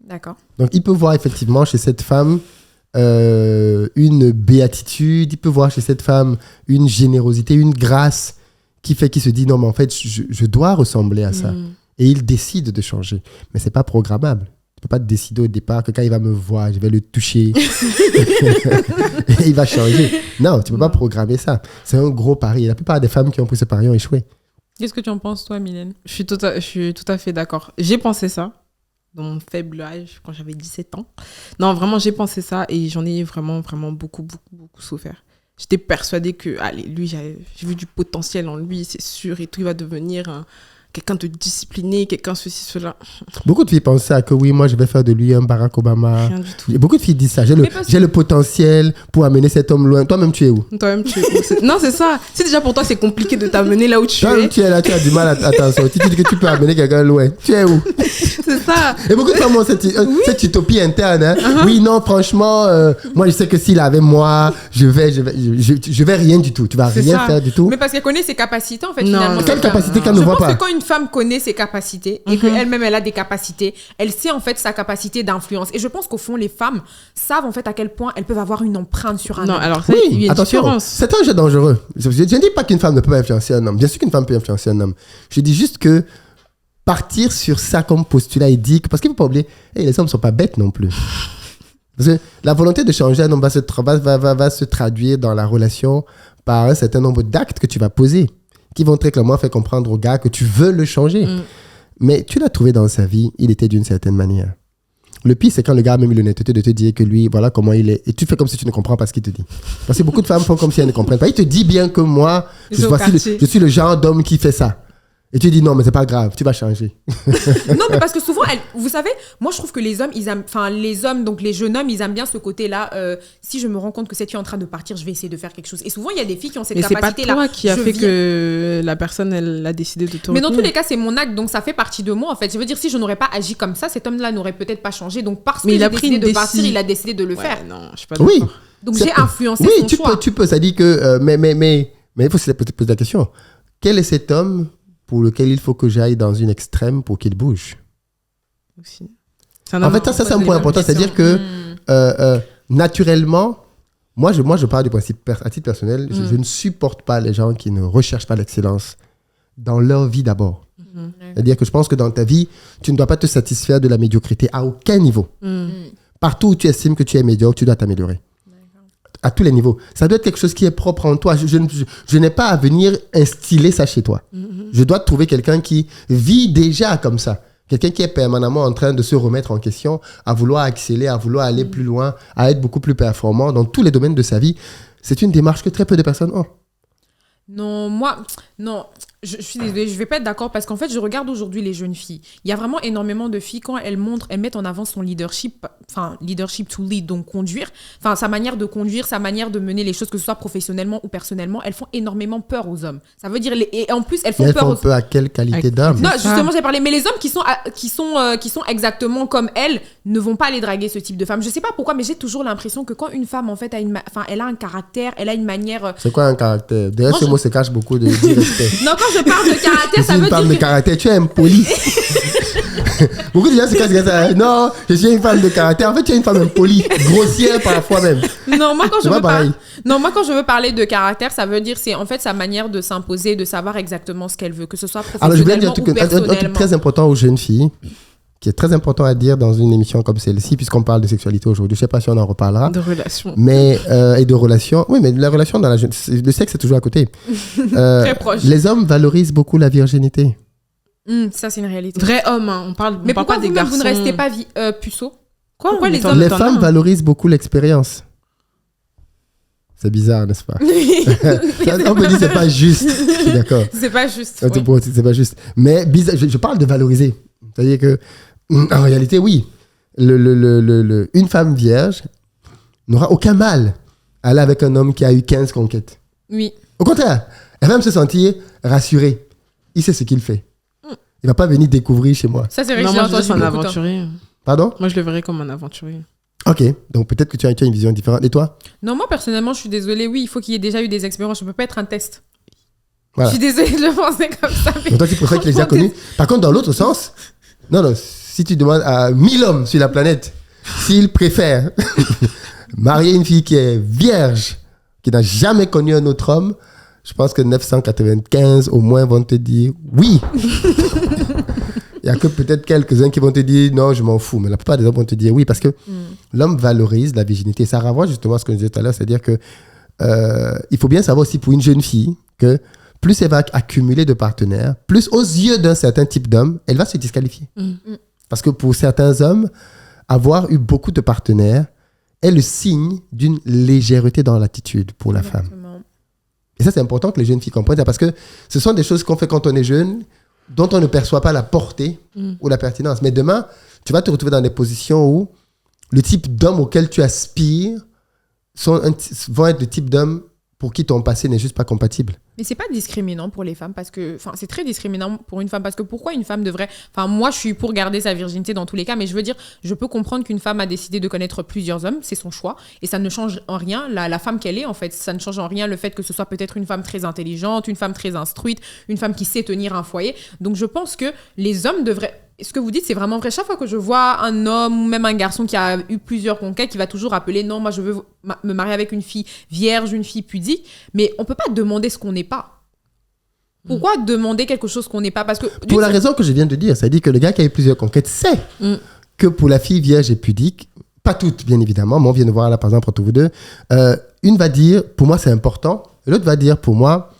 Speaker 2: D'accord.
Speaker 1: Donc, il peut voir effectivement chez cette femme une béatitude, il peut voir chez cette femme une générosité, une grâce qui fait qu'il se dit non, mais en fait, je dois ressembler à ça. Et il décide de changer. Mais ce n'est pas programmable. Tu ne peux pas te décider au départ que quand il va me voir, je vais le toucher et il va changer. Non, tu ne peux pas programmer ça. C'est un gros pari. Et la plupart des femmes qui ont pris ce pari ont échoué.
Speaker 2: Qu'est-ce que tu en penses, toi, Mylène ?
Speaker 3: Je suis tout à fait d'accord. J'ai pensé ça. Dans mon faible âge, quand j'avais 17 ans. Non, vraiment, j'ai pensé ça et j'en ai vraiment, vraiment beaucoup souffert. J'étais persuadée que, allez, lui, j'ai vu du potentiel en lui, c'est sûr, et tout, il va devenir quelqu'un de discipliné, quelqu'un ceci, cela.
Speaker 1: Beaucoup de filles pensaient à que oui, moi, je vais faire de lui un Barack Obama.
Speaker 3: Rien du tout.
Speaker 1: Beaucoup de filles disent ça. J'ai le potentiel pour amener cet homme loin. Toi-même, tu es où ?
Speaker 3: Toi-même, tu es où ? Non, c'est ça. Si déjà pour toi, c'est compliqué de t'amener là où tu es.
Speaker 1: Toi-même, tu es là, tu as du mal à t'en sortir. Tu dis que tu peux amener quelqu'un loin. Tu es où ?
Speaker 3: C'est ça.
Speaker 1: Et beaucoup de femmes ont cette utopie interne. Hein. Oui, non, franchement, moi, je sais que s'il avait moi, je vais rien du tout. Tu vas rien faire du tout.
Speaker 2: Mais parce qu'elle connaît ses capacités, en fait,
Speaker 3: non,
Speaker 2: finalement.
Speaker 1: Quelle capacité qu'elle ne voit pas ?
Speaker 2: Je pense que quand une femme connaît ses capacités et qu'elle-même, elle a des capacités, elle sait, en fait, sa capacité d'influence. Et je pense qu'au fond, les femmes savent, en fait, à quel point elles peuvent avoir une empreinte sur un homme.
Speaker 3: Non, alors ça,
Speaker 1: oui,
Speaker 3: il y a une différence.
Speaker 1: C'est un jeu dangereux. Je ne dis pas qu'une femme ne peut pas influencer un homme. Bien sûr qu'une femme peut influencer un homme. Je dis juste que partir sur ça comme postulat et dire que... Parce qu'il ne faut pas oublier, les hommes ne sont pas bêtes non plus. Parce que la volonté de changer un homme va se traduire dans la relation par un certain nombre d'actes que tu vas poser, qui vont très clairement faire comprendre au gars que tu veux le changer. Mais tu l'as trouvé dans sa vie, il était d'une certaine manière. Le pire, c'est quand le gars a même eu l'honnêteté de te dire que lui, voilà comment il est. Et tu fais comme si tu ne comprends pas ce qu'il te dit. Parce que beaucoup de femmes font comme si elles ne comprennent pas. Il te dit bien que moi, je suis le genre d'homme qui fait ça. Et tu dis non, mais c'est pas grave, tu vas changer.
Speaker 2: Non, mais parce que souvent, vous savez, moi je trouve que les hommes, donc les jeunes hommes, ils aiment bien ce côté-là. Si je me rends compte que cette fille est en train de partir, je vais essayer de faire quelque chose. Et souvent, il y a des filles qui ont cette capacité-là.
Speaker 3: Mais c'est pas toi qui a fait que la personne, elle a décidé de te retenir.
Speaker 2: Mais dans tous les cas, c'est mon acte, donc ça fait partie de moi en fait. Je veux dire, si je n'aurais pas agi comme ça, cet homme-là n'aurait peut-être pas changé. Donc parce que j'ai décidé de partir, il a décidé de le faire.
Speaker 3: Non, je suis pas d'accord.
Speaker 1: Oui.
Speaker 2: Donc j'ai influencé son choix.
Speaker 1: Oui, tu peux. Ça dit que... mais il faut se poser la question. Quel est cet homme pour lequel il faut que j'aille dans une extrême pour qu'il bouge.
Speaker 3: Aussi.
Speaker 1: En fait, ça c'est un point important. C'est-à-dire que naturellement, moi je pars du principe, à titre personnel, je ne supporte pas les gens qui ne recherchent pas l'excellence dans leur vie d'abord. C'est-à-dire que je pense que dans ta vie, tu ne dois pas te satisfaire de la médiocrité à aucun niveau. Partout où tu estimes que tu es médiocre, tu dois t'améliorer. À tous les niveaux. Ça doit être quelque chose qui est propre en toi. Je n'ai pas à venir instiller ça chez toi. Je dois trouver quelqu'un qui vit déjà comme ça. Quelqu'un qui est permanemment en train de se remettre en question, à vouloir exceller, à vouloir aller plus loin, à être beaucoup plus performant dans tous les domaines de sa vie. C'est une démarche que très peu de personnes ont.
Speaker 2: Non, je suis désolée, je vais pas être d'accord parce qu'en fait, je regarde aujourd'hui les jeunes filles. Il y a vraiment énormément de filles, quand elles mettent en avant son leadership to lead, donc conduire, sa manière de conduire, sa manière de mener les choses, que ce soit professionnellement ou personnellement, elles font énormément peur aux hommes. Ça veut dire, et en plus, elles font peur aux...
Speaker 1: à quelle qualité d'homme?
Speaker 2: Non, justement, j'ai parlé, mais les hommes qui sont exactement comme elles ne vont pas aller draguer ce type de femme. Je sais pas pourquoi, mais j'ai toujours l'impression que quand une femme, en fait, elle a un caractère, elle a une manière...
Speaker 1: C'est quoi un caractère? D'ailleurs, ce mot se cache beaucoup de respect.
Speaker 2: Non, quand je parle de caractère, ça veut dire...
Speaker 1: une femme de caractère, tu es impoli. Beaucoup de gens se cachent ça. Non, je suis une femme de caractère. En fait, tu es une femme impolie, grossière parfois même.
Speaker 2: Non, moi, quand je veux parler de caractère, ça veut dire c'est en fait sa manière de s'imposer, de savoir exactement ce qu'elle veut, que ce soit professionnellement ou personnellement.
Speaker 1: Un truc très important aux jeunes filles, qui est très important à dire dans une émission comme celle-ci, puisqu'on parle de sexualité aujourd'hui. Je ne sais pas si on en reparlera.
Speaker 3: De relations.
Speaker 1: Et de relations. Oui, mais la relation dans le sexe, c'est toujours à côté.
Speaker 2: Très proche.
Speaker 1: Les hommes valorisent beaucoup la virginité.
Speaker 2: Ça, c'est une réalité.
Speaker 3: Vrai homme, hein. On parle pas des garçons.
Speaker 2: Vous ne restez pas puceau? Pourquoi les
Speaker 1: hommes... Les femmes valorisent beaucoup l'expérience. C'est bizarre, n'est-ce pas? On me dit c'est pas juste. Je suis d'accord.
Speaker 2: C'est pas juste.
Speaker 1: Oui. C'est pas juste. Mais bizarre, je parle de valoriser. C'est-à-dire que, en réalité, oui, une femme vierge n'aura aucun mal à aller avec un homme qui a eu 15 conquêtes.
Speaker 2: Oui.
Speaker 1: Au contraire, elle va même se sentir rassurée. Il sait ce qu'il fait. Il va pas venir découvrir chez moi.
Speaker 2: Ça, c'est vrai.
Speaker 3: Non, moi, je un aventurier.
Speaker 1: Pardon?
Speaker 3: Moi, je le verrais comme un aventurier.
Speaker 1: Ok, donc peut-être que tu as une vision différente. Et toi?
Speaker 2: Non, moi, personnellement, je suis désolée. Oui, il faut qu'il y ait déjà eu des expériences. Je peux pas être un test.
Speaker 1: Voilà.
Speaker 2: Je suis désolée de le penser comme ça.
Speaker 1: Donc toi, tu préfères qu'il les a connus. Par contre, dans l'autre sens, non, si tu demandes à 1000 hommes sur la planète s'ils préfèrent marier une fille qui est vierge, qui n'a jamais connu un autre homme, je pense que 995 au moins vont te dire oui. Il n'y a que peut-être quelques-uns qui vont te dire non, je m'en fous. Mais la plupart des hommes vont te dire oui, parce que l'homme valorise la virginité. Ça renvoie justement à ce que je disais tout à l'heure, c'est-à-dire que il faut bien savoir aussi pour une jeune fille que plus elle va accumuler de partenaires, plus aux yeux d'un certain type d'homme, elle va se disqualifier. Parce que pour certains hommes, avoir eu beaucoup de partenaires est le signe d'une légèreté dans l'attitude pour la femme. Et ça, c'est important que les jeunes filles comprennent ça, parce que ce sont des choses qu'on fait quand on est jeune, dont on ne perçoit pas la portée ou la pertinence. Mais demain, tu vas te retrouver dans des positions où le type d'homme auquel tu aspires vont être le type d'homme pour qui ton passé n'est juste pas compatible.
Speaker 2: Mais c'est pas discriminant pour les femmes, parce que c'est très discriminant pour une femme, parce que pourquoi une femme devrait... moi, je suis pour garder sa virginité dans tous les cas, mais je veux dire, je peux comprendre qu'une femme a décidé de connaître plusieurs hommes, c'est son choix, et ça ne change en rien la femme qu'elle est, en fait. Ça ne change en rien le fait que ce soit peut-être une femme très intelligente, une femme très instruite, une femme qui sait tenir un foyer. Donc, je pense que les hommes devraient... Ce que vous dites, c'est vraiment vrai. Chaque fois que je vois un homme ou même un garçon qui a eu plusieurs conquêtes, qui va toujours appeler « Non, moi, je veux me marier avec une fille vierge, une fille pudique. » Mais on ne peut pas demander ce qu'on n'est pas. Pourquoi demander quelque chose qu'on n'est pas? Parce que,
Speaker 1: pour la raison que je viens de dire, c'est-à-dire que le gars qui a eu plusieurs conquêtes sait que pour la fille vierge et pudique, pas toutes, bien évidemment, mais on vient de voir là, par exemple, entre vous deux, une va dire « Pour moi, c'est important. Et l'autre va dire, pour moi,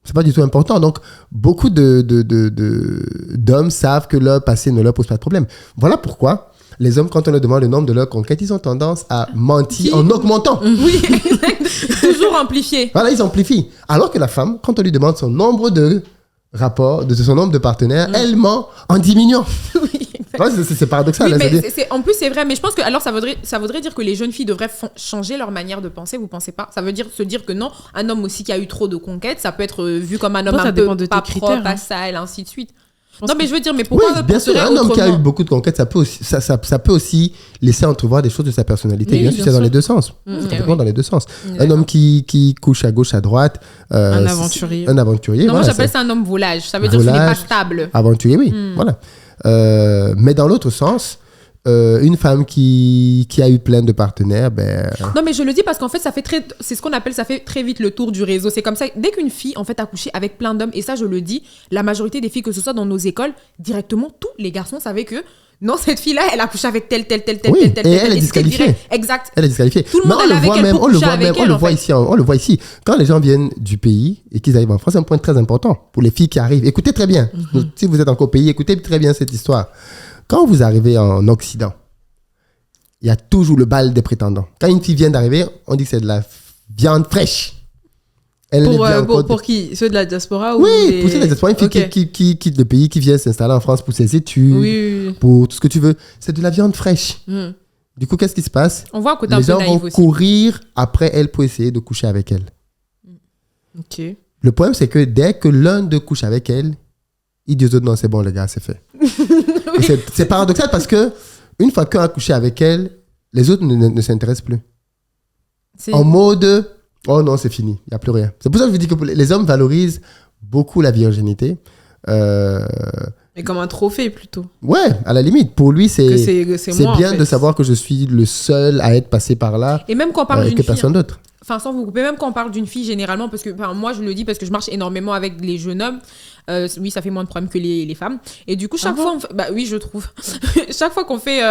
Speaker 1: c'est pas du tout important. Donc, beaucoup d'hommes savent que leur passé ne leur pose pas de problème. Voilà pourquoi les hommes, quand on leur demande le nombre de leurs conquêtes, ils ont tendance à mentir en augmentant.
Speaker 2: Oui, toujours amplifié.
Speaker 1: Voilà, ils amplifient. Alors que la femme, quand on lui demande son nombre de rapports, de son nombre de partenaires, elle ment en diminuant.
Speaker 2: Oui,
Speaker 1: Ouais, c'est paradoxal.
Speaker 2: oui,
Speaker 1: Hein,
Speaker 2: mais
Speaker 1: c'est-à-dire-
Speaker 2: en plus, c'est vrai. Mais je pense que alors ça voudrait dire que les jeunes filles devraient changer leur manière de penser. Vous pensez pas? Ça veut dire se dire que non, un homme aussi qui a eu trop de conquêtes, ça peut être vu comme un homme
Speaker 3: ça
Speaker 2: un
Speaker 3: dépend
Speaker 2: peu
Speaker 3: de tes
Speaker 2: pas
Speaker 3: critères,
Speaker 2: propre,
Speaker 3: hein.
Speaker 2: pas sale, ainsi de suite. Non, mais je veux dire, mais pourquoi
Speaker 1: Oui, bien sûr,
Speaker 2: penserait
Speaker 1: un homme qui a eu
Speaker 2: autrement?
Speaker 1: beaucoup de conquêtes, ça peut aussi, ça peut aussi laisser entrevoir des choses de sa personnalité.
Speaker 3: Mais
Speaker 1: Bien
Speaker 3: oui,
Speaker 1: sûr,
Speaker 3: bien
Speaker 1: c'est dans
Speaker 3: sûr.
Speaker 1: les deux sens.
Speaker 2: Mhm,
Speaker 1: C'est
Speaker 2: oui.
Speaker 1: complètement dans les deux sens. Un
Speaker 2: D'accord.
Speaker 1: homme qui couche à gauche, à droite.
Speaker 3: Un aventurier.
Speaker 1: Un aventurier.
Speaker 2: Non, moi
Speaker 1: voilà,
Speaker 2: j'appelle
Speaker 1: c'est-
Speaker 2: ça un homme volage. Ça veut dire qu'il n'est pas
Speaker 1: Volage.
Speaker 2: stable.
Speaker 1: Aventurier, oui. Voilà. Mais dans l'autre sens, une femme qui a eu plein de partenaires, ben,
Speaker 2: Non, mais je le dis parce qu'en fait, c'est ce qu'on appelle, ça fait très vite le tour du réseau. C'est comme ça, dès qu'une fille, en fait, a couché avec plein d'hommes, et ça, je le dis, la majorité des filles, que ce soit dans nos écoles, directement, tous les garçons savaient que, non, cette fille-là, elle a couché avec tel.
Speaker 1: Oui, et elle est disqualifiée.
Speaker 2: Exact.
Speaker 1: elle est disqualifiée.
Speaker 2: Tout le
Speaker 1: Mais
Speaker 2: monde
Speaker 1: on
Speaker 2: allait
Speaker 1: le
Speaker 2: avec
Speaker 1: voit
Speaker 2: elle
Speaker 1: même,
Speaker 2: pour
Speaker 1: on le
Speaker 2: coucher
Speaker 1: voit
Speaker 2: avec
Speaker 1: même, on
Speaker 2: elle,
Speaker 1: le
Speaker 2: en
Speaker 1: voit
Speaker 2: fait.
Speaker 1: ici, on le voit ici. Quand les gens viennent du pays et qu'ils arrivent en France, c'est un point très important pour les filles qui arrivent. Écoutez très bien. Si vous êtes encore au pays, écoutez très bien cette histoire. Quand vous arrivez en Occident, il y a toujours le bal des prétendants. Quand une fille vient d'arriver, on dit que c'est de la viande fraîche. Elle est bien encore-
Speaker 3: Pour qui? Ceux de la diaspora ou
Speaker 1: Oui,
Speaker 3: les-
Speaker 1: pour ceux diaspora, une fille
Speaker 3: Ok.
Speaker 1: qui quitte le pays, qui vient s'installer en France pour ses études,
Speaker 3: Oui, oui,
Speaker 1: pour tout ce que tu veux. C'est de la viande fraîche.
Speaker 3: oui. Hmm.
Speaker 1: Du coup, qu'est-ce qui se passe?
Speaker 2: On voit un côté un
Speaker 1: Les
Speaker 2: peu
Speaker 1: gens vont
Speaker 2: naïf aussi.
Speaker 1: courir après elle pour essayer de coucher avec elle.
Speaker 3: Ok.
Speaker 1: Le problème, c'est que dès que l'un d'eux couche avec elle, ils disent non, c'est bon, les gars, c'est fait. Et c'est paradoxal parce que une fois qu'un a couché avec elle, les autres ne s'intéressent plus.
Speaker 2: C'est-
Speaker 1: En mode, oh non, c'est fini, il n'y a plus rien. C'est pour ça que je vous dis que les hommes valorisent beaucoup la virginité.
Speaker 3: Mais comme un trophée plutôt.
Speaker 1: Ouais, à la limite, pour lui,
Speaker 3: Que
Speaker 1: c'est
Speaker 3: c'est moi,
Speaker 1: bien
Speaker 3: en fait.
Speaker 1: de savoir que je suis le seul à être passé par là
Speaker 2: Et même quand on parle
Speaker 1: et
Speaker 2: d'une
Speaker 1: que
Speaker 2: fille,
Speaker 1: personne d'autre.
Speaker 2: enfin sans vous couper, même quand on parle d'une fille généralement, parce que enfin, moi je le dis parce que je marche énormément avec les jeunes hommes, oui ça fait moins de problèmes que les femmes, et du coup chaque fois, bah oui je trouve, chaque fois qu'on fait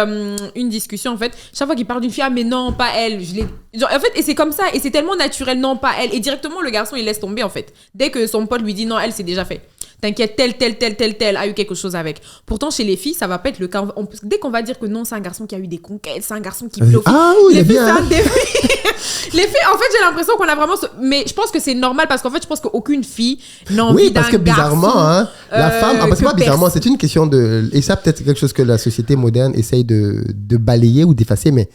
Speaker 2: une discussion en fait, chaque fois qu'ils parlent d'une fille, ah mais non pas elle, genre, en fait, et c'est comme ça, et c'est tellement naturel, non pas elle, et directement le garçon il laisse tomber en fait, dès que son pote lui dit non elle c'est déjà fait. T'inquiète, tel a eu quelque chose avec. Pourtant, chez les filles, ça va pas être le cas. Dès qu'on va dire que non, c'est un garçon qui a eu des conquêtes, c'est un garçon qui plaît aux filles.
Speaker 1: Ah oui, il est
Speaker 2: Les filles,
Speaker 1: bien.
Speaker 2: ça, les filles, en fait, j'ai l'impression qu'on a vraiment. Mais je pense que c'est normal parce qu'en fait, je pense qu'aucune fille n'a envie
Speaker 1: Oui,
Speaker 2: d'un
Speaker 1: parce que bizarrement,
Speaker 2: garçon,
Speaker 1: hein, la femme, parce que
Speaker 2: que
Speaker 1: pas bizarrement,
Speaker 2: personne-
Speaker 1: c'est une question de. Et ça, peut-être quelque chose que la société moderne essaye de balayer ou d'effacer, mais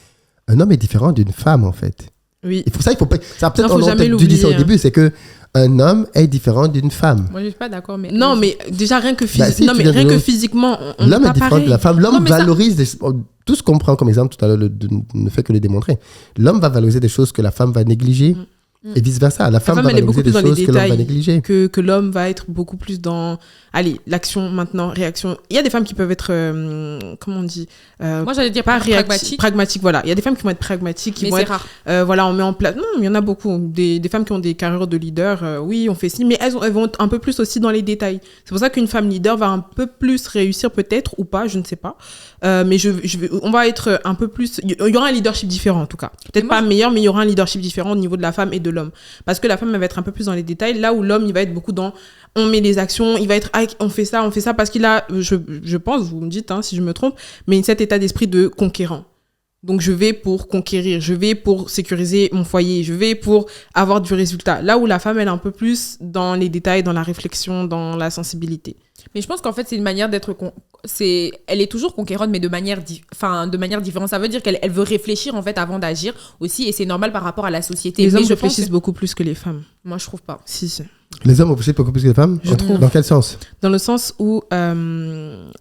Speaker 1: un homme est différent d'une femme, en fait.
Speaker 3: Oui.
Speaker 1: Il faut ça, il faut pas. Ça peut-être
Speaker 3: Non, faut
Speaker 1: on a
Speaker 3: jamais
Speaker 1: peut-être dû dire ça au
Speaker 3: l'oublier,
Speaker 1: début, c'est que un homme est différent d'une femme.
Speaker 2: Moi, je suis pas d'accord, mais.
Speaker 3: Non, mais déjà rien que,
Speaker 1: Bah, si,
Speaker 3: non,
Speaker 1: tu
Speaker 3: mais
Speaker 1: viens
Speaker 3: rien
Speaker 1: de
Speaker 3: que
Speaker 1: le-
Speaker 3: physiquement, on
Speaker 1: L'homme
Speaker 3: n'est
Speaker 1: est
Speaker 3: pas
Speaker 1: différent
Speaker 3: pareil.
Speaker 1: de la femme. L'homme
Speaker 2: Non, mais ça-
Speaker 1: valorise tout ce qu'on prend comme exemple tout à l'heure, ne fait que le démontrer. L'homme va valoriser des choses que la femme va négliger et vice-versa. La femme
Speaker 3: femme,
Speaker 1: va
Speaker 3: elle est beaucoup
Speaker 1: valoriser des
Speaker 3: plus dans les
Speaker 1: choses que l'homme va
Speaker 3: détails.
Speaker 1: négliger.
Speaker 3: Que l'homme va être beaucoup plus dans, allez, l'action maintenant, réaction. Il y a des femmes qui peuvent être, comment on dit,
Speaker 2: Moi, j'allais dire
Speaker 3: pas
Speaker 2: pragmatique,
Speaker 3: pragmatique, voilà. Il y a des femmes qui vont être pragmatiques, qui
Speaker 2: mais
Speaker 3: vont
Speaker 2: c'est
Speaker 3: être,
Speaker 2: rare.
Speaker 3: voilà, on met en place. Non, il y en a beaucoup. Des femmes qui ont des carrières de leader, oui, on fait ci, mais elles vont être un peu plus aussi dans les détails. C'est pour ça qu'une femme leader va un peu plus réussir, peut-être, ou pas, je ne sais pas. Mais on va être un peu plus. Il y aura un leadership différent, en tout cas. Peut-être
Speaker 2: Moi,
Speaker 3: pas meilleur, mais il y aura un leadership différent au niveau de la femme et de l'homme. Parce que la femme, elle va être un peu plus dans les détails, là où l'homme, il va être beaucoup dans. On met les actions, il va être, ah, on fait ça, parce qu'il a, je pense, vous me dites hein, si je me trompe, mais cet état d'esprit de conquérant. Donc, je vais pour conquérir, je vais pour sécuriser mon foyer, je vais pour avoir du résultat. Là où la femme, elle est un peu plus dans les détails, dans la réflexion, dans la sensibilité.
Speaker 2: Mais je pense qu'en fait, c'est une manière d'être. Elle est toujours conquérante, mais de manière différente. Ça veut dire qu'elle veut réfléchir en fait avant d'agir aussi, et c'est normal par rapport à la société.
Speaker 3: Les
Speaker 2: Mais
Speaker 3: hommes
Speaker 2: je pense
Speaker 3: réfléchissent
Speaker 2: que-
Speaker 3: beaucoup plus que les femmes.
Speaker 2: Moi, je trouve pas.
Speaker 3: Si.
Speaker 1: Les hommes réfléchissent beaucoup plus que les femmes.
Speaker 3: Je trouve.
Speaker 1: Dans quel sens?
Speaker 3: Dans le sens où l'homme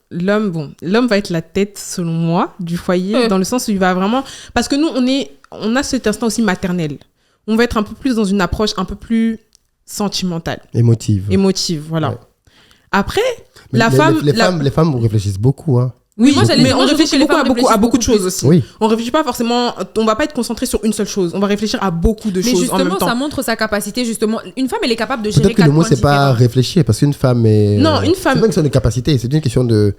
Speaker 3: va être la tête, selon moi, du foyer, dans le sens où il va vraiment... Parce que nous, on a cet instinct aussi maternel. On va être un peu plus dans une approche un peu plus sentimentale,
Speaker 1: Émotive.
Speaker 3: émotive, voilà.
Speaker 1: Ouais. Mais
Speaker 3: Après, la femme...
Speaker 1: les femmes réfléchissent beaucoup. Hein.
Speaker 3: Oui,
Speaker 2: moi, j'allais
Speaker 3: mais
Speaker 2: dire,
Speaker 3: on
Speaker 2: moi, je
Speaker 3: réfléchit
Speaker 2: trouve que les
Speaker 3: beaucoup
Speaker 2: femmes
Speaker 3: à beaucoup de
Speaker 2: réfléchissent
Speaker 3: choses aussi.
Speaker 1: Oui.
Speaker 3: On réfléchit pas forcément... On va pas être concentré sur une seule chose. On va réfléchir à beaucoup de
Speaker 2: Mais
Speaker 3: choses en même
Speaker 2: justement,
Speaker 3: temps.
Speaker 2: ça montre sa capacité, justement. Une femme, elle est capable de gérer
Speaker 1: Peut-être que le
Speaker 2: 4
Speaker 1: mot,
Speaker 2: points
Speaker 1: c'est pas
Speaker 2: différents.
Speaker 1: réfléchir, parce qu'une femme est.
Speaker 3: Non, une femme-
Speaker 1: C'est pas une question de capacité, c'est une question de.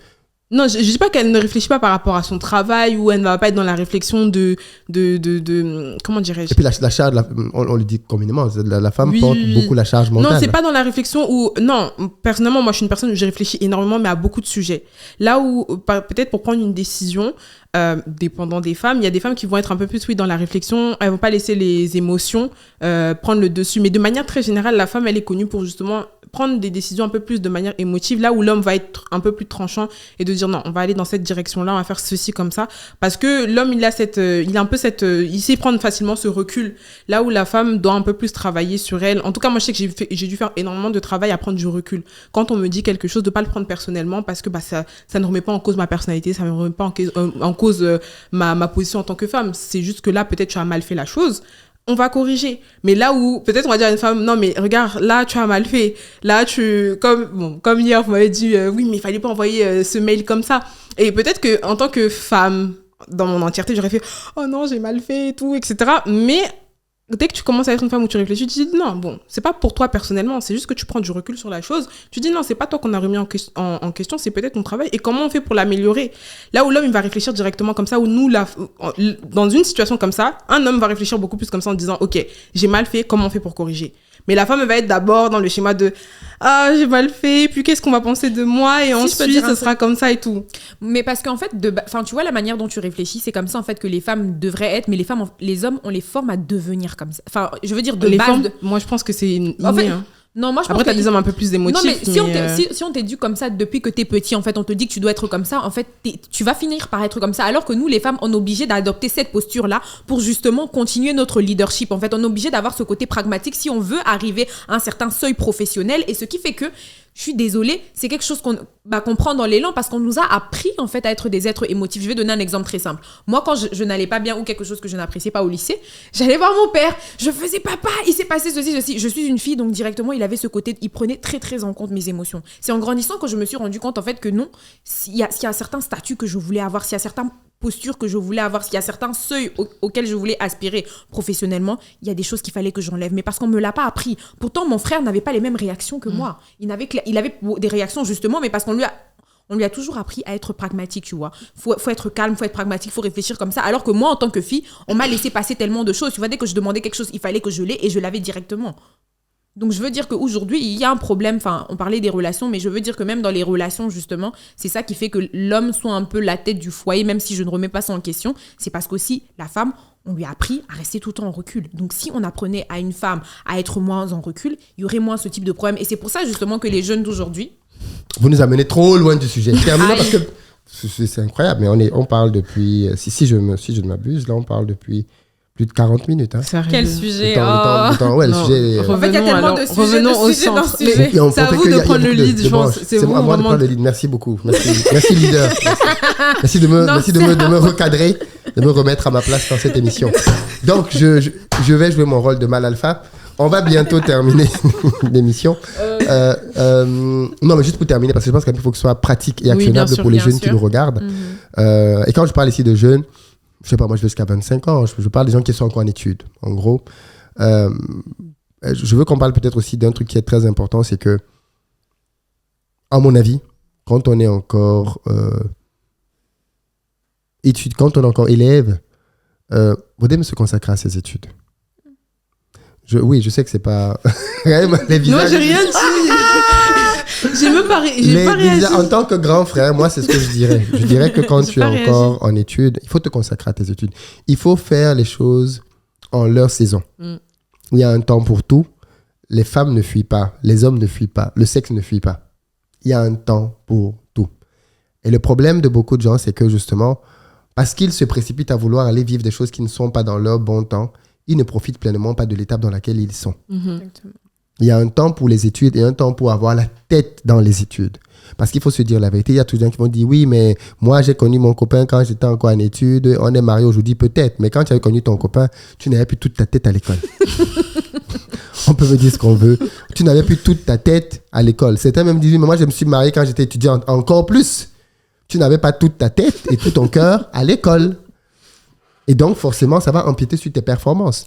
Speaker 3: Non, je dis pas qu'elle ne réfléchit pas par rapport à son travail ou elle ne va pas être dans la réflexion de comment dirais-je.
Speaker 1: Et puis la charge, on le dit communément, la femme porte beaucoup la charge mentale.
Speaker 3: Non, c'est pas dans la réflexion où... Non, personnellement, moi, je suis une personne où je réfléchis énormément, mais à beaucoup de sujets. Là où, peut-être pour prendre une décision, dépendant des femmes, il y a des femmes qui vont être un peu plus, dans la réflexion. Elles vont pas laisser les émotions prendre le dessus. Mais de manière très générale, la femme, elle est connue pour justement prendre des décisions un peu plus de manière émotive, là où l'homme va être un peu plus tranchant et de dire non, on va aller dans cette direction-là, on va faire ceci comme ça. Parce que l'homme, il a un peu il sait prendre facilement ce recul, là où la femme doit un peu plus travailler sur elle. En tout cas, moi, je sais que j'ai dû faire énormément de travail à prendre du recul. Quand on me dit quelque chose, de pas le prendre personnellement, parce que ça ne remet pas en cause ma personnalité, ça ne remet pas en cause ma position en tant que femme. C'est juste que là, peut-être tu as mal fait la chose. On va corriger. Mais là où, peut-être on va dire à une femme, non mais regarde, là tu as mal fait. Là comme hier, vous m'avez dit, oui mais il fallait pas envoyer ce mail comme ça. Et peut-être que en tant que femme, dans mon entièreté, j'aurais fait, oh non j'ai mal fait et tout, etc. Mais dès que tu commences à être une femme où tu réfléchis, tu te dis non, bon, c'est pas pour toi personnellement, c'est juste que tu prends du recul sur la chose. Tu dis non, c'est pas toi qu'on a remis en question, c'est peut-être ton travail et comment on fait pour l'améliorer. Là où l'homme, il va réfléchir directement comme ça, où nous, dans une situation comme ça, un homme va réfléchir beaucoup plus comme ça en disant ok, j'ai mal fait, comment on fait pour corriger. Mais la femme va être d'abord dans le schéma de ah, j'ai mal fait, puis qu'est-ce qu'on va penser de moi et ensuite ce sera comme ça et tout.
Speaker 2: Mais parce qu'en fait, tu vois la manière dont tu réfléchis, c'est comme ça en fait que les femmes devraient être, mais les hommes, on les forme à devenir comme ça. Enfin, je veux dire de
Speaker 3: les
Speaker 2: base.
Speaker 3: Femmes, moi je pense que c'est inné.
Speaker 2: En fait, non, moi je pense
Speaker 3: après, t'as des hommes un peu plus émotifs.
Speaker 2: Non, mais si on t'éduque comme ça depuis que t'es petit, en fait, on te dit que tu dois être comme ça, en fait, tu vas finir par être comme ça. Alors que nous, les femmes, on est obligé d'adopter cette posture-là pour justement continuer notre leadership. En fait, on est obligé d'avoir ce côté pragmatique si on veut arriver à un certain seuil professionnel. Et ce qui fait que, je suis désolée, c'est quelque chose qu'on prend dans l'élan parce qu'on nous a appris en fait à être des êtres émotifs. Je vais donner un exemple très simple. Moi, quand je n'allais pas bien ou quelque chose que je n'appréciais pas au lycée, j'allais voir mon père. Je faisais papa, il s'est passé ceci. Je suis une fille, donc directement, il avait ce côté, il prenait très très en compte mes émotions. C'est en grandissant que je me suis rendu compte en fait que non, s'il y a certains statuts que je voulais avoir, s'il y a certains postures que je voulais avoir, s'il y a certains seuils auxquels je voulais aspirer professionnellement, il y a des choses qu'il fallait que j'enlève. Mais parce qu'on ne me l'a pas appris. Pourtant, mon frère n'avait pas les mêmes réactions que moi. Il avait des réactions justement, mais parce qu'on lui a toujours appris à être pragmatique, tu vois. Faut être calme, faut être pragmatique, faut réfléchir comme ça. Alors que moi, en tant que fille, on m'a laissé passer tellement de choses. Tu vois, dès que je demandais quelque chose, il fallait que je l'aie et je l'avais directement. Donc, je veux dire qu'aujourd'hui, il y a un problème. Enfin, on parlait des relations, mais je veux dire que même dans les relations, justement, c'est ça qui fait que l'homme soit un peu la tête du foyer, même si je ne remets pas ça en question. C'est parce qu'aussi, la femme, on lui a appris à rester tout le temps en recul. Donc, si on apprenait à une femme à être moins en recul, il y aurait moins ce type de problème. Et c'est pour ça, justement, que les jeunes d'aujourd'hui...
Speaker 1: Vous nous amenez trop loin du sujet. Terminons parce que c'est incroyable, mais on parle depuis... Si je ne m'abuse, là, on parle depuis... plus de 40 minutes. Hein.
Speaker 2: Quel sujet
Speaker 1: ouais, le sujet.
Speaker 2: En fait, il y a tellement de sujets dans le sujet.
Speaker 3: C'est à vous de prendre le lead, je pense.
Speaker 1: C'est moi de prendre le lead. Merci beaucoup. Merci leader. Merci de me recadrer, de me remettre à ma place dans cette émission. Donc, je vais jouer mon rôle de mal alpha. On va bientôt terminer l'émission. Non, mais juste pour terminer, parce que je pense qu'il faut que ce soit pratique et actionnable pour les jeunes qui nous regardent. Et quand je parle ici de jeunes, je sais pas, moi je vais jusqu'à 25 ans, je parle des gens qui sont encore en études. En gros, je veux qu'on parle peut-être aussi d'un truc qui est très important, c'est que, à mon avis, quand on est encore élève, vaut mieux se consacrer à ses études. Oui, je sais que c'est pas... les visages...
Speaker 3: Non, j'ai rien dit. J'ai même pas réagi.
Speaker 1: En tant que grand frère, moi, c'est ce que je dirais. Je dirais que quand tu es encore en études, il faut te consacrer à tes études. Il faut faire les choses en leur saison. Il y a un temps pour tout. Les femmes ne fuient pas. Les hommes ne fuient pas. Le sexe ne fuit pas. Il y a un temps pour tout. Et le problème de beaucoup de gens, c'est que justement, parce qu'ils se précipitent à vouloir aller vivre des choses qui ne sont pas dans leur bon temps, ils ne profitent pleinement pas de l'étape dans laquelle ils sont.
Speaker 2: Exactement.
Speaker 1: Il y a un temps pour les études et un temps pour avoir la tête dans les études. Parce qu'il faut se dire la vérité. Il y a tous les gens qui vont dire, oui, mais moi, j'ai connu mon copain quand j'étais encore en études. On est mariés aujourd'hui, peut-être. Mais quand tu avais connu ton copain, tu n'avais plus toute ta tête à l'école. On peut me dire ce qu'on veut. Tu n'avais plus toute ta tête à l'école. Certains même disent, mais moi, je me suis marié quand j'étais étudiante. Encore plus. Tu n'avais pas toute ta tête et tout ton cœur à l'école. Et donc, forcément, ça va empiéter sur tes performances.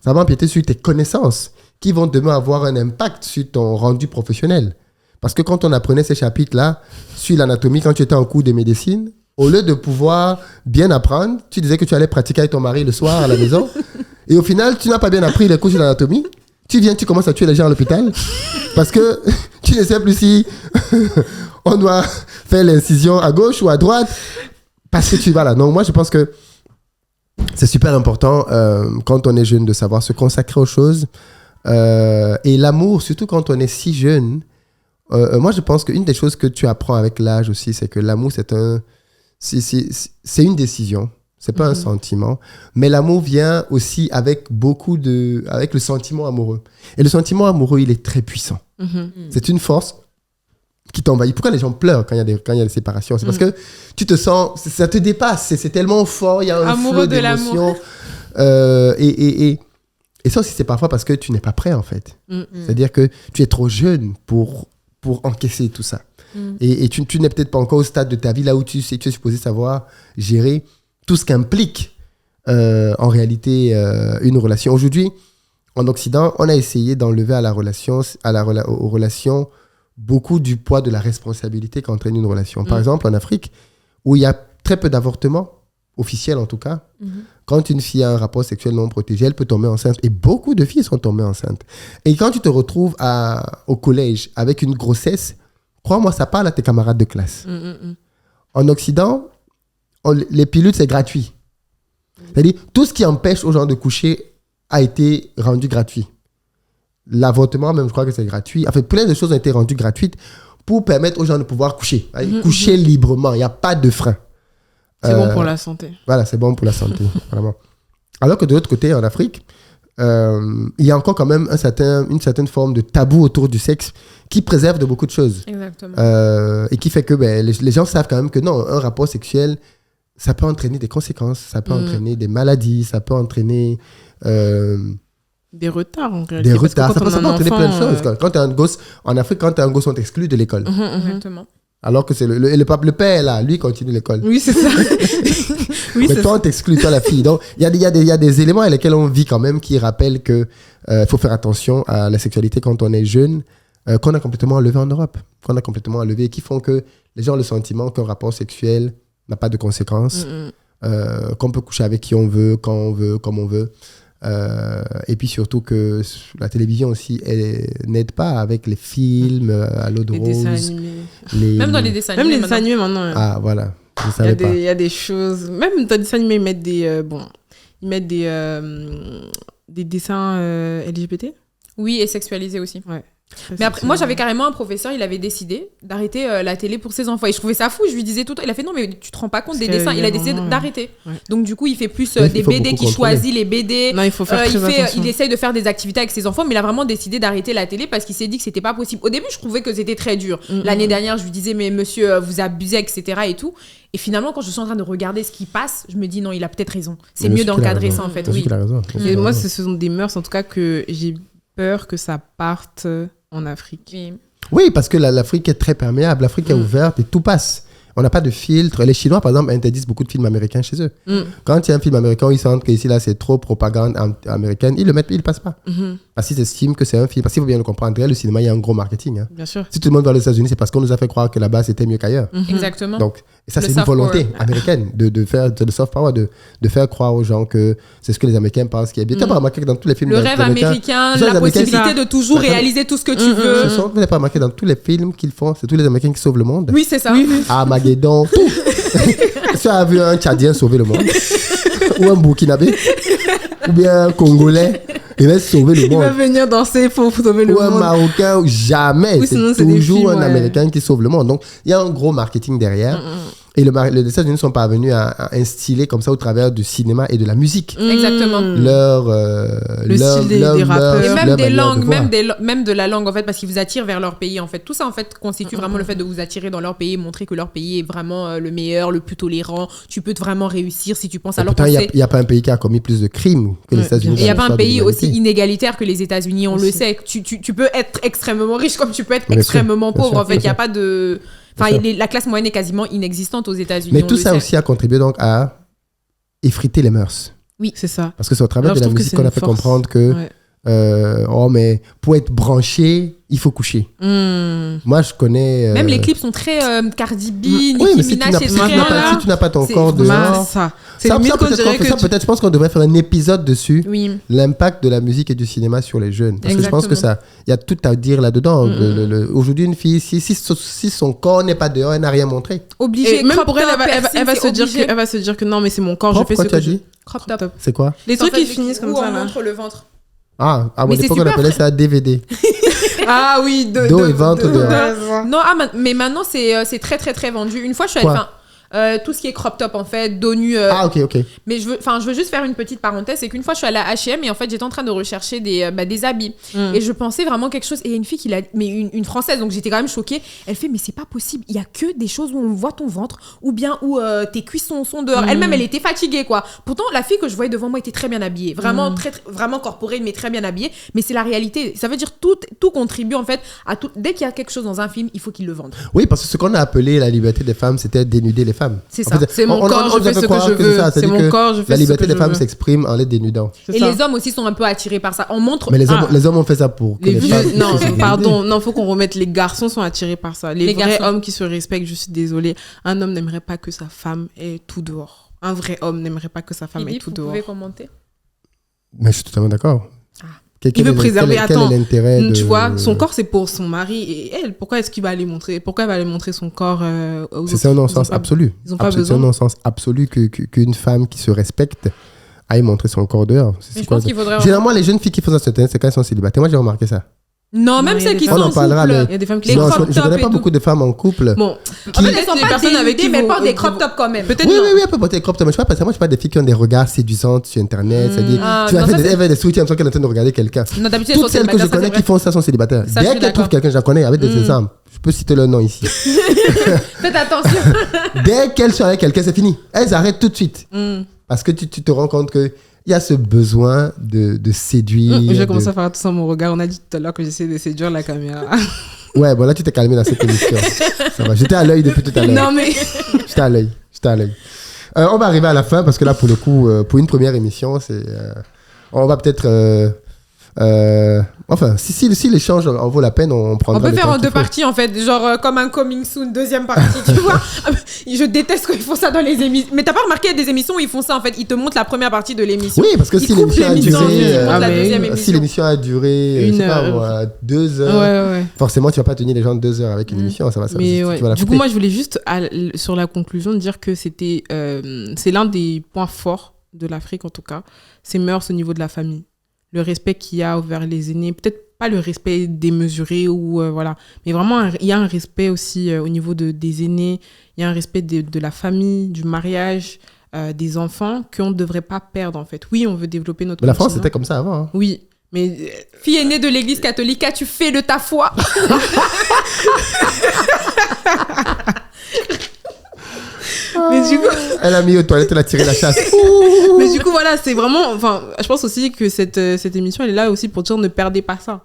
Speaker 1: Ça va empiéter sur tes connaissances qui vont demain avoir un impact sur ton rendu professionnel. Parce que quand on apprenait ces chapitres-là, sur l'anatomie, quand tu étais en cours de médecine, au lieu de pouvoir bien apprendre, tu disais que tu allais pratiquer avec ton mari le soir à la maison. Et au final, tu n'as pas bien appris les cours sur l'anatomie. Tu viens, tu commences à tuer les gens à l'hôpital. Parce que tu ne sais plus si on doit faire l'incision à gauche ou à droite. Parce que tu vas là. Donc, moi, je pense que c'est super important quand on est jeune de savoir se consacrer aux choses. Et l'amour, surtout quand on est si jeune. Moi, je pense qu'une des choses que tu apprends avec l'âge aussi, c'est que l'amour, c'est une décision. C'est pas un sentiment. Mais l'amour vient aussi avec avec le sentiment amoureux. Et le sentiment amoureux, il est très puissant. C'est une force qui t'envahit. Pourquoi les gens pleurent quand il y a des séparations? C'est parce que tu te sens, ça te dépasse. C'est tellement fort. Il y a un flot d'émotions. Et ça aussi, c'est parfois parce que tu n'es pas prêt, en fait. C'est-à-dire que tu es trop jeune pour encaisser tout ça. Et tu n'es peut-être pas encore au stade de ta vie là où tu es supposé savoir gérer tout ce qu'implique en réalité une relation. Aujourd'hui, en Occident, on a essayé d'enlever aux relations beaucoup du poids de la responsabilité qu'entraîne une relation. Par exemple, en Afrique, où il y a très peu d'avortements, officiels en tout cas, quand une fille a un rapport sexuel non protégé, elle peut tomber enceinte. Et beaucoup de filles sont tombées enceintes. Et quand tu te retrouves au collège avec une grossesse, crois-moi, ça parle à tes camarades de classe. En Occident, les pilules, c'est gratuit. C'est-à-dire, tout ce qui empêche aux gens de coucher a été rendu gratuit. L'avortement, même, je crois que c'est gratuit. En fait, plein de choses ont été rendues gratuites pour permettre aux gens de pouvoir coucher. Coucher librement, il n'y a pas de frein.
Speaker 3: C'est bon pour la santé.
Speaker 1: Voilà, c'est bon pour la santé, vraiment. Alors que de l'autre côté, en Afrique, il y a encore quand même une certaine forme de tabou autour du sexe qui préserve de beaucoup de choses.
Speaker 2: Exactement.
Speaker 1: Et qui fait que les gens savent quand même que non, un rapport sexuel, ça peut entraîner des conséquences, ça peut entraîner des maladies, ça peut entraîner...
Speaker 3: des retards, en réalité.
Speaker 1: Des retards, ça peut entraîner plein de choses.
Speaker 3: enfant,
Speaker 1: Quand tu es un gosse, en Afrique, quand tu es un gosse, on t'exclut de l'école.
Speaker 2: Exactement.
Speaker 1: Alors que c'est le père, là, lui, continue l'école.
Speaker 3: Oui, c'est ça. Oui,
Speaker 1: mais toi, on t'exclut, toi, la fille. Donc, il y a des éléments avec lesquels on vit quand même qui rappellent qu'il faut faire attention à la sexualité quand on est jeune, qu'on a complètement enlevé en Europe, qu'on a complètement enlevé, qui font que les gens ont le sentiment qu'un rapport sexuel n'a pas de conséquences, qu'on peut coucher avec qui on veut, quand on veut, comme on veut. Et puis surtout que la télévision aussi n'aide pas avec les films à l'eau de
Speaker 3: les
Speaker 1: rose.
Speaker 3: dessins animés.
Speaker 2: Même dans les dessins animés.
Speaker 3: Même les dessins animés maintenant.
Speaker 1: Ah, voilà. Je
Speaker 3: Il
Speaker 1: savais pas.
Speaker 3: y a des choses. Même dans les dessins animés, ils mettent des dessins LGBT.
Speaker 2: Oui, et sexualisés aussi.
Speaker 3: Ouais.
Speaker 2: Mais après, moi, j'avais carrément un professeur, il avait décidé d'arrêter la télé pour ses enfants. Et je trouvais ça fou. Je lui disais tout le temps, il a fait non, mais tu te rends pas compte des dessins. Il a décidé d'arrêter.
Speaker 3: Ouais.
Speaker 2: Donc, du coup, il fait plus
Speaker 1: Ouais,
Speaker 2: des
Speaker 1: il faut
Speaker 2: BD
Speaker 1: beaucoup
Speaker 2: qui
Speaker 1: contrôler.
Speaker 2: choisit les BD.
Speaker 3: Non, il faut faire très attention.
Speaker 2: Il essaye de faire des activités avec ses enfants, mais il a vraiment décidé d'arrêter la télé parce qu'il s'est dit que c'était pas possible. Au début, je trouvais que c'était très dur. L'année dernière, je lui disais, mais monsieur, vous abusez, etc. et tout. Et finalement, quand je suis en train de regarder ce qui passe, je me dis non, il a peut-être raison. C'est
Speaker 1: Mais
Speaker 2: mieux
Speaker 1: bien sûr qu'il a
Speaker 2: d'encadrer
Speaker 1: raison.
Speaker 2: ça, en fait.
Speaker 1: Bien sûr
Speaker 2: Oui.
Speaker 1: qu'il a raison.
Speaker 3: Et moi, ce sont des mœurs, en tout cas, que j'ai peur que ça parte en Afrique.
Speaker 2: Oui.
Speaker 1: Oui, parce que l'Afrique est très perméable. L'Afrique est ouverte et tout passe. On n'a pas de filtre. Les Chinois, par exemple, interdisent beaucoup de films américains chez eux. Quand il y a un film américain, ils sentent qu'ici, là, c'est trop propagande américaine, ils ne passent pas. Parce qu'ils estiment que c'est un film. Parce qu'il faut bien le comprendre, le cinéma, il y a un gros marketing. Hein.
Speaker 3: Bien sûr.
Speaker 1: Si tout le monde va aux États-Unis, c'est parce qu'on nous a fait croire que là-bas, c'était mieux qu'ailleurs.
Speaker 2: Exactement.
Speaker 1: Donc, et ça,
Speaker 2: Le
Speaker 1: c'est une
Speaker 2: soft
Speaker 1: volonté
Speaker 2: power.
Speaker 1: américaine de faire de soft power, de faire croire aux gens que c'est ce que les Américains pensent qui est bien. Tu n'as pas remarqué que dans tous les films
Speaker 2: Le rêve américain,
Speaker 1: les
Speaker 2: la
Speaker 1: Américains,
Speaker 2: possibilité de toujours réaliser tout ce que tu veux.
Speaker 1: vous n'avez pas remarqué dans tous les films qu'ils font, c'est tous les Américains qui sauvent le monde.
Speaker 2: Oui, c'est ça.
Speaker 1: Armageddon, tout. Tu as vu un Tchadien sauver le monde ou un Burkinabé ou bien un Congolais, il va sauver le
Speaker 3: Il va
Speaker 1: monde.
Speaker 3: venir danser pour sauver le
Speaker 1: Ou un
Speaker 3: monde.
Speaker 1: Marocain, jamais.
Speaker 3: Ou sinon,
Speaker 1: C'est
Speaker 3: c'est des
Speaker 1: toujours
Speaker 3: films,
Speaker 1: un
Speaker 3: ouais.
Speaker 1: Américain qui sauve le monde. Donc, il y a un gros marketing derrière. Et les États-Unis sont parvenus à instiller comme ça au travers du cinéma et de la musique.
Speaker 2: Exactement.
Speaker 1: Leur
Speaker 3: style des rappeurs.
Speaker 2: Et
Speaker 1: leur
Speaker 2: même des
Speaker 1: manière de
Speaker 2: langues,
Speaker 1: voir.
Speaker 2: même de la langue, en fait, parce qu'ils vous attirent vers leur pays, en fait. Tout ça, en fait, constitue vraiment le fait de vous attirer dans leur pays, montrer que leur pays est vraiment le meilleur, le plus tolérant. Tu peux vraiment réussir si tu penses.
Speaker 1: Et
Speaker 2: Alors
Speaker 1: pourtant,
Speaker 2: qu'on
Speaker 1: il
Speaker 2: sait...
Speaker 1: n'y a pas un pays qui a commis plus de crimes que les
Speaker 3: Ouais,
Speaker 1: États-Unis.
Speaker 2: Et il n'y a pas un pays aussi
Speaker 1: inégalité.
Speaker 2: inégalitaire que les États-Unis, on le sait. Tu peux être extrêmement riche comme tu peux être
Speaker 1: Bien sûr,
Speaker 2: extrêmement
Speaker 1: bien
Speaker 2: pauvre.
Speaker 1: sûr,
Speaker 2: En fait, il
Speaker 1: bien
Speaker 2: n'y a
Speaker 1: sûr.
Speaker 2: pas de... Enfin,
Speaker 1: Bien sûr.
Speaker 2: la classe moyenne est quasiment inexistante aux États-Unis.
Speaker 1: Mais
Speaker 2: on
Speaker 1: tout
Speaker 2: le
Speaker 1: ça
Speaker 2: sait.
Speaker 1: aussi a contribué donc à effriter les mœurs.
Speaker 3: C'est ça.
Speaker 1: Parce que c'est au travers
Speaker 3: Alors,
Speaker 1: de
Speaker 3: je
Speaker 1: la
Speaker 3: trouve que
Speaker 1: musique
Speaker 3: c'est
Speaker 1: qu'on a
Speaker 3: une
Speaker 1: fait
Speaker 3: force.
Speaker 1: comprendre que
Speaker 3: Ouais.
Speaker 1: oh, mais pour être branché, il faut coucher. Moi, je connais.
Speaker 2: Même les clips sont très Cardi B,
Speaker 1: oui,
Speaker 2: Nicki
Speaker 1: mais si
Speaker 2: Minaj, c'est très.
Speaker 1: si tu n'as pas ton
Speaker 3: C'est
Speaker 1: corps
Speaker 3: vraiment
Speaker 1: dehors.
Speaker 3: ça. C'est
Speaker 1: Ça,
Speaker 3: limite
Speaker 1: ça,
Speaker 3: qu'on
Speaker 1: peut-être
Speaker 3: dirait
Speaker 1: qu'on fait ça,
Speaker 3: que
Speaker 1: peut-être, je pense qu'on devrait faire un épisode dessus.
Speaker 2: Oui.
Speaker 1: L'impact de la musique et du cinéma sur les jeunes. Parce que je pense que ça, il y a tout à dire là-dedans. Aujourd'hui, une fille, si son corps n'est pas dehors, elle n'a rien montré.
Speaker 2: Obligé.
Speaker 3: Et même
Speaker 2: crop
Speaker 3: pour elle,
Speaker 2: top,
Speaker 3: elle va
Speaker 2: piercing,
Speaker 3: elle va se dire que non, mais c'est mon corps,
Speaker 1: Propre,
Speaker 3: je fais ce
Speaker 1: quoi,
Speaker 3: que
Speaker 1: tu as
Speaker 3: je
Speaker 1: dit
Speaker 2: Crop top.
Speaker 1: C'est quoi?
Speaker 3: Les trucs
Speaker 2: En fait,
Speaker 3: qui finissent comme
Speaker 2: où
Speaker 3: ça
Speaker 2: on
Speaker 3: là.
Speaker 2: montre le ventre.
Speaker 1: À
Speaker 2: Mais
Speaker 1: mon
Speaker 2: c'est
Speaker 1: époque, on
Speaker 2: super
Speaker 1: appelait ça DVD.
Speaker 3: Ah oui,
Speaker 1: Dos et ventre dehors.
Speaker 2: Non, mais maintenant, c'est très, très, très vendu. Une fois, je suis allée.
Speaker 1: Quoi?
Speaker 2: Tout ce qui est crop top, en fait, dos nu.
Speaker 1: Ok.
Speaker 2: Mais je veux juste faire une petite parenthèse. C'est qu'une fois, je suis allée à H&M et en fait, j'étais en train de rechercher des habits. Et je pensais vraiment quelque chose. Et il y a une fille mais une Française, donc j'étais quand même choquée. Elle fait, mais c'est pas possible. Il y a que des choses où on voit ton ventre ou bien où tes cuisses sont dehors. Elle-même, elle était fatiguée, quoi. Pourtant, la fille que je voyais devant moi était très bien habillée. Vraiment, vraiment corporelle, mais très bien habillée. Mais c'est la réalité. Ça veut dire tout contribue, en fait, à tout. Dès qu'il y a quelque chose dans un film, il faut qu'ils le vendent.
Speaker 1: Oui, parce que ce qu'on a appelé la liberté des femmes, c'était dénuder les femmes.
Speaker 2: C'est
Speaker 1: En
Speaker 2: ça.
Speaker 1: fait,
Speaker 3: C'est mon corps, je fais ce que je veux. C'est mon corps, je fais ce que je veux.
Speaker 1: La liberté des femmes s'exprime en les dénudant.
Speaker 2: Et les hommes aussi sont un peu attirés par ça. On montre.
Speaker 1: Mais les hommes ont fait ça pour que
Speaker 3: Les
Speaker 1: les
Speaker 3: vieux,
Speaker 1: femmes...
Speaker 3: non,
Speaker 1: puissent se
Speaker 3: pardon, non, faut qu'on remette. Les garçons sont attirés par ça. Les vrais
Speaker 2: garçons.
Speaker 3: hommes qui se respectent, je suis désolée. Un homme n'aimerait pas que sa femme ait tout dehors. Un vrai homme n'aimerait pas que sa femme ait
Speaker 2: Philippe,
Speaker 3: tout
Speaker 2: vous
Speaker 3: dehors.
Speaker 2: pouvez commenter.
Speaker 1: Mais je suis totalement d'accord.
Speaker 3: Il veut préserver.
Speaker 1: Quel est l'intérêt de...
Speaker 3: Tu vois, son corps c'est pour son mari et elle. Pourquoi est-ce qu'il va aller montrer? Pourquoi elle va aller montrer son corps aux
Speaker 1: C'est un non-sens absolu.
Speaker 3: Ils ont pas
Speaker 1: C'est
Speaker 3: besoin.
Speaker 1: un non-sens absolu qu'une femme qui se respecte aille montrer son corps dehors.
Speaker 2: Mais je pense qu'il faudrait.
Speaker 1: Généralement, les jeunes filles qui font ça sur Internet, c'est quand elles sont célibataires. Moi, j'ai remarqué ça.
Speaker 2: Non, même
Speaker 3: Non, il y a
Speaker 2: celles
Speaker 3: des
Speaker 2: qui
Speaker 3: femmes-
Speaker 2: sont
Speaker 1: On en
Speaker 2: en
Speaker 1: parlera,
Speaker 2: couple.
Speaker 1: mais-
Speaker 3: Il y a des femmes qui
Speaker 2: Les
Speaker 1: Non,
Speaker 3: sont.
Speaker 2: crop
Speaker 1: je
Speaker 2: top
Speaker 1: connais
Speaker 2: et
Speaker 1: pas
Speaker 2: tout.
Speaker 1: beaucoup de femmes en couple.
Speaker 3: Bon,
Speaker 2: En fait, elles sont
Speaker 3: les
Speaker 2: pas
Speaker 3: personnes avec
Speaker 2: dénudées,
Speaker 3: qui
Speaker 2: mais
Speaker 3: vont-
Speaker 2: portent des crop tops quand même.
Speaker 3: Peut-être
Speaker 1: Oui,
Speaker 3: non.
Speaker 1: oui, elle peut porter des crop tops. Mais je sais pas, moi, je parle des filles qui ont des regards séduisants sur Internet. C'est-à-dire,
Speaker 2: Ah,
Speaker 1: tu vas
Speaker 2: non,
Speaker 1: faire
Speaker 2: ça,
Speaker 1: elle fait des soutiens, qu'elle est en train de regarder quelqu'un.
Speaker 2: Non, d'habitude, elles sont
Speaker 1: Toutes celles que je
Speaker 2: célibataires, ça,
Speaker 1: connais
Speaker 2: c'est
Speaker 1: qui
Speaker 2: vrai.
Speaker 1: font ça sont célibataires.
Speaker 2: Ça, je
Speaker 1: Dès
Speaker 2: suis
Speaker 1: qu'elles trouvent
Speaker 2: d'accord.
Speaker 1: quelqu'un, je la connais avec des exemples. Je peux citer leur nom ici.
Speaker 2: Faites attention.
Speaker 1: Dès qu'elles sont avec quelqu'un, c'est fini. Elles arrêtent tout de suite. Parce que tu te rends compte qu'il y a ce besoin de séduire.
Speaker 3: Je vais
Speaker 1: de-
Speaker 3: commencer à faire tout ça mon regard. On a dit tout à l'heure que j'essaie de séduire la caméra.
Speaker 1: Ouais, bon, là, tu t'es calmé dans cette émission. Ça va. J'étais à l'œil depuis tout à l'heure.
Speaker 3: Non mais.
Speaker 1: J'étais à l'œil. On va arriver à la fin parce que là, pour le coup, pour une première émission, on va peut-être. Enfin, si l'échange en vaut la peine, on prendra.
Speaker 2: On peut
Speaker 1: le
Speaker 2: faire
Speaker 1: temps
Speaker 2: en
Speaker 1: qu'il
Speaker 2: deux
Speaker 1: faut.
Speaker 2: parties, en fait. Genre comme un coming soon, deuxième partie, tu vois. Je déteste quand ils font ça dans les émissions. Mais t'as pas remarqué, il y a des émissions où ils font ça, en fait. Ils te montrent la première partie de l'émission.
Speaker 1: Oui, parce que
Speaker 2: Ils
Speaker 1: si
Speaker 2: coupent
Speaker 1: l'émission a
Speaker 2: l'émission,
Speaker 1: duré,
Speaker 2: ils montrent la
Speaker 3: mais
Speaker 2: deuxième
Speaker 1: si
Speaker 2: émission.
Speaker 1: l'émission a duré,
Speaker 3: Une
Speaker 1: je sais pas,
Speaker 3: heure.
Speaker 1: moi, 2
Speaker 3: Ouais,
Speaker 1: heures,
Speaker 3: ouais.
Speaker 1: forcément, tu vas pas tenir les gens 2 heures avec une émission, ça va.
Speaker 3: Mais
Speaker 1: tu
Speaker 3: ouais.
Speaker 1: vas la
Speaker 3: Du coup,
Speaker 1: couper.
Speaker 3: moi, je voulais juste, sur la conclusion, dire que c'est l'un des points forts de l'Afrique, en tout cas. C'est mœurs au niveau de la famille. Le respect qu'il y a envers les aînés. Peut-être pas le respect démesuré, ou voilà. Mais vraiment, il y a un respect aussi au niveau des aînés. Il y a un respect de la famille, du mariage, des enfants, qu'on ne devrait pas perdre, en fait. Oui, on veut développer notre
Speaker 1: Mais la France,
Speaker 3: continent.
Speaker 1: c'était comme ça avant. Hein.
Speaker 3: Oui, mais
Speaker 2: Fille aînée de l'église catholique, qu'as-tu fait de ta foi?
Speaker 3: mais du coup...
Speaker 1: Elle a mis aux toilettes, elle a tiré la chasse.
Speaker 3: Mais du coup, voilà, c'est vraiment... Enfin, je pense aussi que cette émission, elle est là aussi pour dire ne perdez pas ça.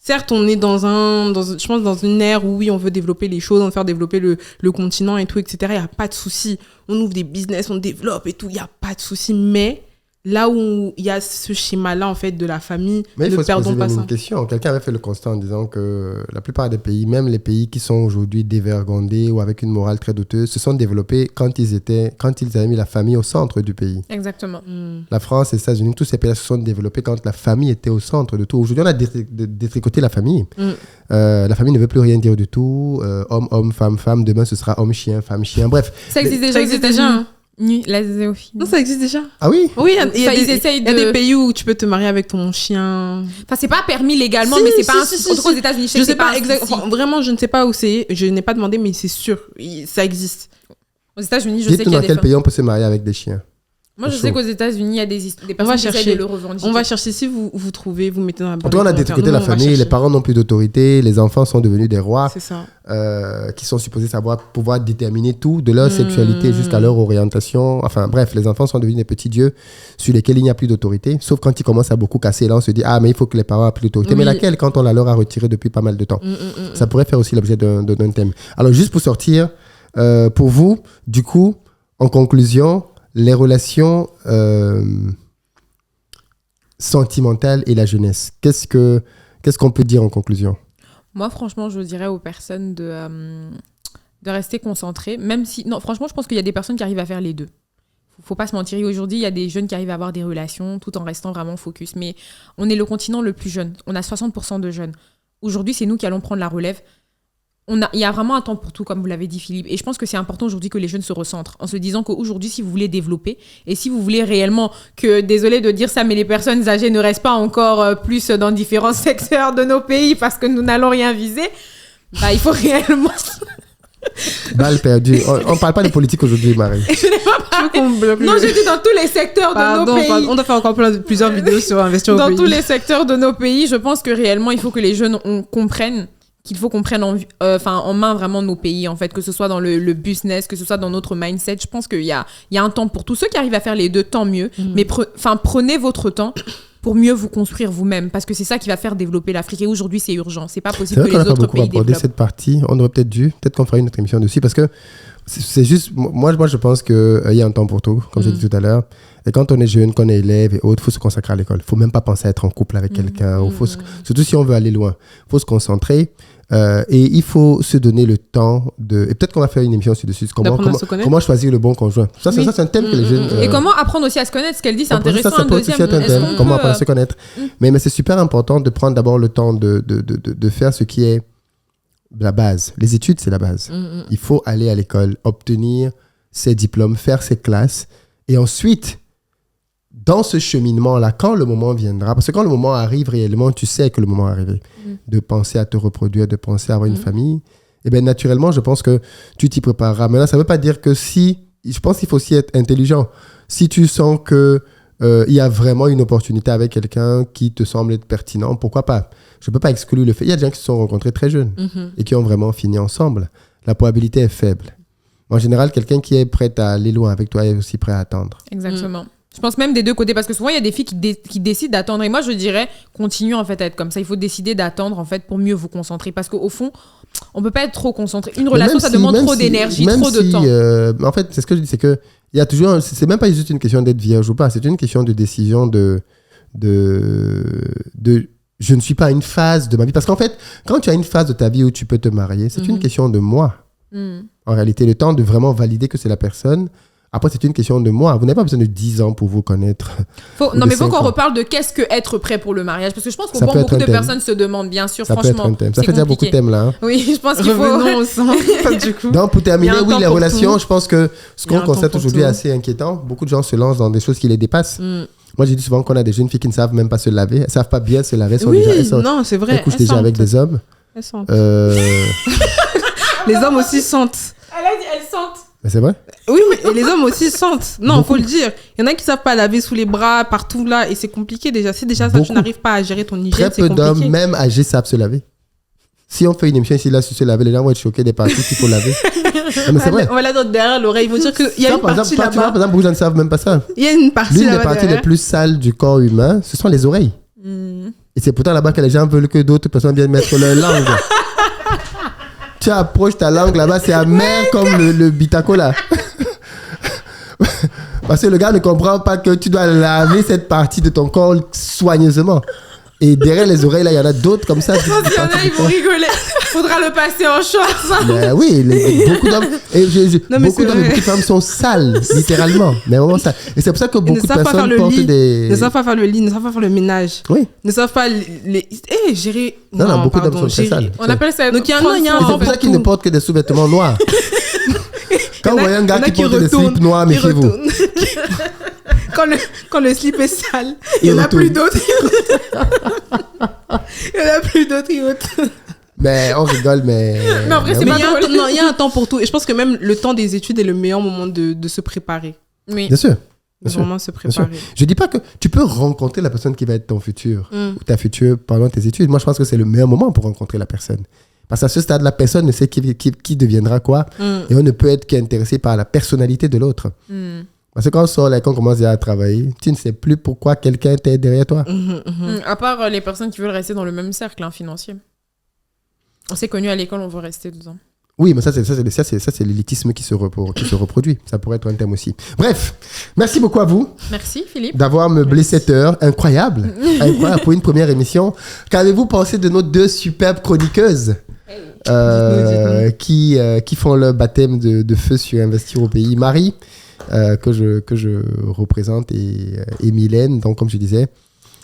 Speaker 3: Certes, on est je pense dans une ère où, oui, on veut développer les choses, on veut faire développer le continent et tout, etc. Il n'y a pas de souci. On ouvre des business, on développe et tout, il n'y a pas de souci. Mais là où il y a ce schéma-là, en fait, de la famille,
Speaker 1: Mais il
Speaker 3: ne
Speaker 1: faut se poser
Speaker 3: perdons pas
Speaker 1: même
Speaker 3: ça.
Speaker 1: une question. Quelqu'un avait fait le constat en disant que la plupart des pays, même les pays qui sont aujourd'hui dévergondés ou avec une morale très douteuse, se sont développés quand ils avaient mis la famille au centre du pays.
Speaker 2: Exactement.
Speaker 1: La France, les États-Unis, tous ces pays se sont développés quand la famille était au centre de tout. Aujourd'hui, on a détricoté la famille. La famille ne veut plus rien dire du tout. Homme, femme. Demain, ce sera homme-chien, femme-chien. Bref.
Speaker 2: Ça existe déjà
Speaker 3: Ça
Speaker 2: aux
Speaker 3: existe
Speaker 2: États-Unis.
Speaker 3: déjà, hein.
Speaker 2: La zéophilie.
Speaker 3: Non, ça existe déjà.
Speaker 1: Ah oui?
Speaker 3: Oui, il y a
Speaker 2: Ils
Speaker 3: des
Speaker 2: essayent
Speaker 3: il y a
Speaker 2: de-
Speaker 3: des pays où tu peux te marier avec ton chien.
Speaker 2: Enfin, c'est pas permis légalement,
Speaker 3: Si,
Speaker 2: mais c'est pas
Speaker 3: si,
Speaker 2: un
Speaker 3: si,
Speaker 2: en tout cas,
Speaker 3: si.
Speaker 2: aux États-Unis.
Speaker 3: Je sais pas
Speaker 2: exactement.
Speaker 3: exactement. Vraiment, je ne sais pas où c'est. Je n'ai pas demandé, mais c'est sûr. Ça existe.
Speaker 2: Aux États-Unis, je sais
Speaker 1: Dites-nous
Speaker 2: qu'il y a
Speaker 1: dans
Speaker 2: des
Speaker 1: quel
Speaker 2: femmes.
Speaker 1: pays on peut se marier avec des chiens.
Speaker 2: Moi, je
Speaker 1: C'est
Speaker 2: sais
Speaker 1: chaud.
Speaker 2: qu'aux États-Unis, il y a des
Speaker 3: On
Speaker 2: personnes
Speaker 3: va
Speaker 2: qui essayent
Speaker 3: chercher.
Speaker 2: de le revendiquer.
Speaker 3: On va chercher. Si vous trouvez, vous mettez dans la
Speaker 1: En tout cas, on a détricoté la famille, les parents n'ont plus d'autorité, les enfants sont devenus des rois
Speaker 3: C'est ça.
Speaker 1: qui sont supposés pouvoir déterminer tout, de leur sexualité jusqu'à leur orientation. Enfin bref, les enfants sont devenus des petits dieux sur lesquels il n'y a plus d'autorité, sauf quand ils commencent à beaucoup casser. Là, on se dit, ah, mais il faut que les parents aient plus d'autorité.
Speaker 3: Oui.
Speaker 1: Mais laquelle, quand on la leur a retirée depuis pas mal de temps? Ça pourrait faire aussi l'objet d'un thème. Alors, juste pour sortir, pour vous, du coup, en conclusion, les relations sentimentale et la jeunesse. Qu'est-ce qu'on peut dire en conclusion?
Speaker 2: Moi, franchement, je dirais aux personnes de rester concentrées, même si... Non, franchement, je pense qu'il y a des personnes qui arrivent à faire les deux. Faut pas se mentir. Aujourd'hui, il y a des jeunes qui arrivent à avoir des relations tout en restant vraiment focus. Mais on est le continent le plus jeune. On a 60% de jeunes. Aujourd'hui, c'est nous qui allons prendre la relève. Il y a vraiment un temps pour tout, comme vous l'avez dit, Philippe. Et je pense que c'est important aujourd'hui que les jeunes se recentrent en se disant qu'aujourd'hui, si vous voulez développer et si vous voulez réellement que, désolé de dire ça, mais les personnes âgées ne restent pas encore plus dans différents secteurs de nos pays parce que nous n'allons rien viser, bah, il faut réellement...
Speaker 1: Balle perdue. On parle pas de politique aujourd'hui, Marie.
Speaker 2: Je n'ai pas parlé. Non, j'ai dit dans tous les secteurs de nos pays.
Speaker 3: On doit faire encore plusieurs vidéos sur investir au pays.
Speaker 2: Dans tous les secteurs de nos pays, je pense que réellement, il faut que les jeunes comprennent qu'il faut qu'on prenne en main vraiment nos pays, en fait, que ce soit dans le business, que ce soit dans notre mindset. Je pense qu'il y a un temps pour tous ceux qui arrivent à faire les deux, tant mieux. Mais prenez votre temps pour mieux vous construire vous-même, parce que c'est ça qui va faire développer l'Afrique. Et aujourd'hui, c'est urgent. C'est pas possible que les autres pays développent.
Speaker 1: Cette partie, on aurait peut-être qu'on fera une autre émission dessus, parce que c'est juste, moi je pense qu'il y a un temps pour tout, comme j'ai dit tout à l'heure. Et quand on est jeune, qu'on est élève et autres, il faut se consacrer à l'école. Il ne faut même pas penser à être en couple avec quelqu'un. Surtout si on veut aller loin. Il faut se concentrer et il faut se donner le temps de... Et peut-être qu'on va faire une émission dessus. Comment choisir le bon conjoint. Ça, c'est un thème que les jeunes...
Speaker 2: Et comment apprendre aussi à se connaître. Ce qu'elle dit, c'est intéressant.
Speaker 1: Ça peut aussi être un thème. Comment apprendre à se connaître. Mais c'est super important de prendre d'abord le temps de faire ce qui est la base. Les études, c'est la base. Il faut aller à l'école, obtenir ses diplômes, faire ses classes. Et ensuite... Dans ce cheminement-là, quand le moment viendra, parce que quand le moment arrive réellement, tu sais que le moment est arrivé, de penser à te reproduire, de penser à avoir une famille, et bien naturellement, je pense que tu t'y prépareras. Mais là, ça ne veut pas dire que je pense qu'il faut aussi être intelligent. Si tu sens qu'il y a vraiment une opportunité avec quelqu'un qui te semble être pertinent, pourquoi pas? Je ne peux pas exclure le fait. Il y a des gens qui se sont rencontrés très jeunes et qui ont vraiment fini ensemble. La probabilité est faible. En général, quelqu'un qui est prêt à aller loin avec toi est aussi prêt à attendre.
Speaker 2: Exactement. Je pense même des deux côtés, parce que souvent il y a des filles qui décident d'attendre, et moi je dirais continuez en fait à être comme ça. Il faut décider d'attendre en fait pour mieux vous concentrer, parce qu'au fond on peut pas être trop concentré. Une relation ça demande trop d'énergie, trop de temps.
Speaker 1: En fait, c'est ce que je dis, c'est que il y a toujours, c'est même pas juste une question d'être vierge ou pas, c'est une question de décision de je ne suis pas à une phase de ma vie, parce qu'en fait quand tu as une phase de ta vie où tu peux te marier, c'est une question de moi. En réalité, le temps de vraiment valider que c'est la personne. Après, c'est une question de moi. Vous n'avez pas besoin de 10 ans pour vous connaître.
Speaker 2: Non, mais il faut qu'on reparle de qu'est-ce que être prêt pour le mariage. Parce que je pense que beaucoup de personnes se demandent, bien sûr,
Speaker 1: ça
Speaker 2: franchement.
Speaker 1: Peut être un thème. Ça fait déjà beaucoup de thèmes là. Hein.
Speaker 2: Oui, je pense qu'il faut...
Speaker 3: Revenons au centre, du coup.
Speaker 1: Donc, pour terminer, oui, les relations, je pense que ce qu'on constate aujourd'hui est assez inquiétant. Beaucoup de gens se lancent dans des choses qui les dépassent. Moi, j'ai dit souvent qu'on a des jeunes filles qui ne savent même pas se laver. Elles ne savent pas bien se laver.
Speaker 3: Non, c'est vrai.
Speaker 1: Elles couchent déjà avec des hommes.
Speaker 3: Elles sentent. Les hommes aussi sentent.
Speaker 2: Elle a dit, elles sentent.
Speaker 1: Mais c'est vrai?
Speaker 3: Oui, mais les hommes aussi sentent. Non, il faut le dire. Il y en a qui ne savent pas laver sous les bras, partout là, et c'est compliqué déjà. Si déjà ça, tu n'arrives pas à gérer ton hygiène, c'est compliqué.
Speaker 1: Très peu d'hommes, même âgés, savent se laver. Si on fait une émission ici, là, sur se laver, les gens vont être choqués des parties qu'il faut laver. Non, mais c'est vrai.
Speaker 3: On va là derrière l'oreille. Il faut dire qu'il y a une partie là-bas.
Speaker 1: Tu vois, par exemple, beaucoup de gens ne savent même pas ça.
Speaker 3: Il y a une partie là-bas.
Speaker 1: L'une des parties les plus sales du corps humain, ce sont les oreilles. Et c'est pourtant là-bas que les gens veulent que d'autres personnes viennent mettre leur langue. Tu approches ta langue là-bas, c'est amer comme le bitaco là. Parce que le gars ne comprend pas que tu dois laver cette partie de ton corps soigneusement. Et derrière les oreilles, là, il y en a d'autres comme ça.
Speaker 2: Je pense qu'il y en a, ils vont rigoler. Faudra le passer en short.
Speaker 1: Ben oui, beaucoup d'hommes. Beaucoup d'hommes et beaucoup de femmes sont sales, littéralement. Mais vraiment sales. Et c'est pour ça que beaucoup de personnes portent des.
Speaker 3: Ne savent pas faire le lit, ne savent pas faire le ménage.
Speaker 1: Oui.
Speaker 3: Ne savent pas gérer.
Speaker 1: Non, beaucoup d'hommes sont très sales.
Speaker 2: On appelle ça.
Speaker 3: Donc il y a un
Speaker 1: c'est pour ça qu'ils ne portent que des sous-vêtements noirs. Quand vous voyez un gars qui porte des slips noirs, méfiez-vous.
Speaker 3: Quand le slip est sale, il n'y en a plus d'autres. Il n'y en a plus d'autres, il retourne.
Speaker 1: Mais on rigole, mais
Speaker 2: en vrai, c'est pas drôle.
Speaker 3: Il y a un temps pour tout. Et je pense que même le temps des études est le meilleur moment de se préparer.
Speaker 2: Oui.
Speaker 1: Bien sûr.
Speaker 3: Vraiment se préparer.
Speaker 1: Je dis pas que tu peux rencontrer la personne qui va être ton futur ou ta future pendant tes études. Moi, je pense que c'est le meilleur moment pour rencontrer la personne. Parce qu'à ce stade, la personne ne sait qui deviendra quoi. Et on ne peut être qu'intéressé par la personnalité de l'autre. Parce que quand on sort là, quand on commence à travailler, tu ne sais plus pourquoi quelqu'un était derrière toi.
Speaker 2: À part les personnes qui veulent rester dans le même cercle financier. On s'est connus à l'école, on veut rester 2 ans.
Speaker 1: Oui, mais ça, c'est l'élitisme qui se reproduit. Ça pourrait être un thème aussi. Bref, merci beaucoup à vous.
Speaker 2: Merci, Philippe.
Speaker 1: D'avoir meublé cette heure. Incroyable. Incroyable pour une première émission. Qu'avez-vous pensé de nos 2 superbes chroniqueuses qui font leur baptême de feu sur Investir au pays? Marie, que je représente, et Mylène, donc, comme je disais,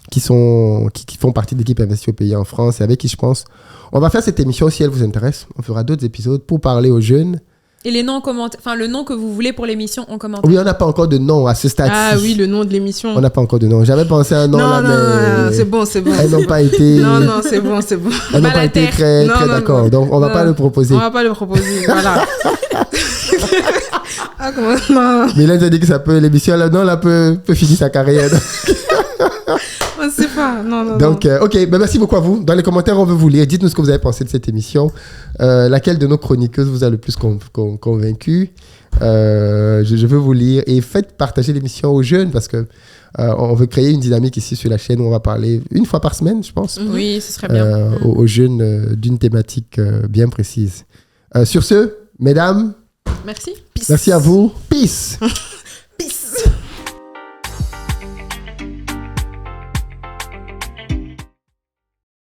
Speaker 1: qui font partie de l'équipe Investir au pays en France et avec qui, je pense, on va faire cette émission si elle vous intéresse. On fera d'autres épisodes pour parler aux jeunes.
Speaker 2: Et les noms le nom que vous voulez pour l'émission en commentaire.
Speaker 1: Oui, on n'a pas encore de nom à ce stade-ci.
Speaker 3: Ah oui, le nom de l'émission.
Speaker 1: On n'a pas encore de nom. J'avais pensé à un nom là, mais...
Speaker 3: c'est bon.
Speaker 1: Elles n'ont pas été...
Speaker 3: Non, c'est bon.
Speaker 1: Elles n'ont pas été très d'accord.
Speaker 3: Non.
Speaker 1: Donc, on ne va pas le proposer.
Speaker 3: On ne va pas le proposer, voilà. Ah, comment... Non.
Speaker 1: Mylène a dit que l'émission là peut finir sa carrière.
Speaker 3: On ne sait pas. Non.
Speaker 1: Donc, ok, merci beaucoup à vous. Dans les commentaires, on veut vous lire. Dites-nous ce que vous avez pensé de cette émission. Laquelle de nos chroniqueuses vous a le plus convaincu? Je veux vous lire. Et faites partager l'émission aux jeunes parce que on veut créer une dynamique ici sur la chaîne où on va parler une fois par semaine, je pense.
Speaker 2: Oui, ce serait bien.
Speaker 1: Aux jeunes d'une thématique bien précise. Sur ce, mesdames,
Speaker 2: merci.
Speaker 1: Merci à vous. Peace.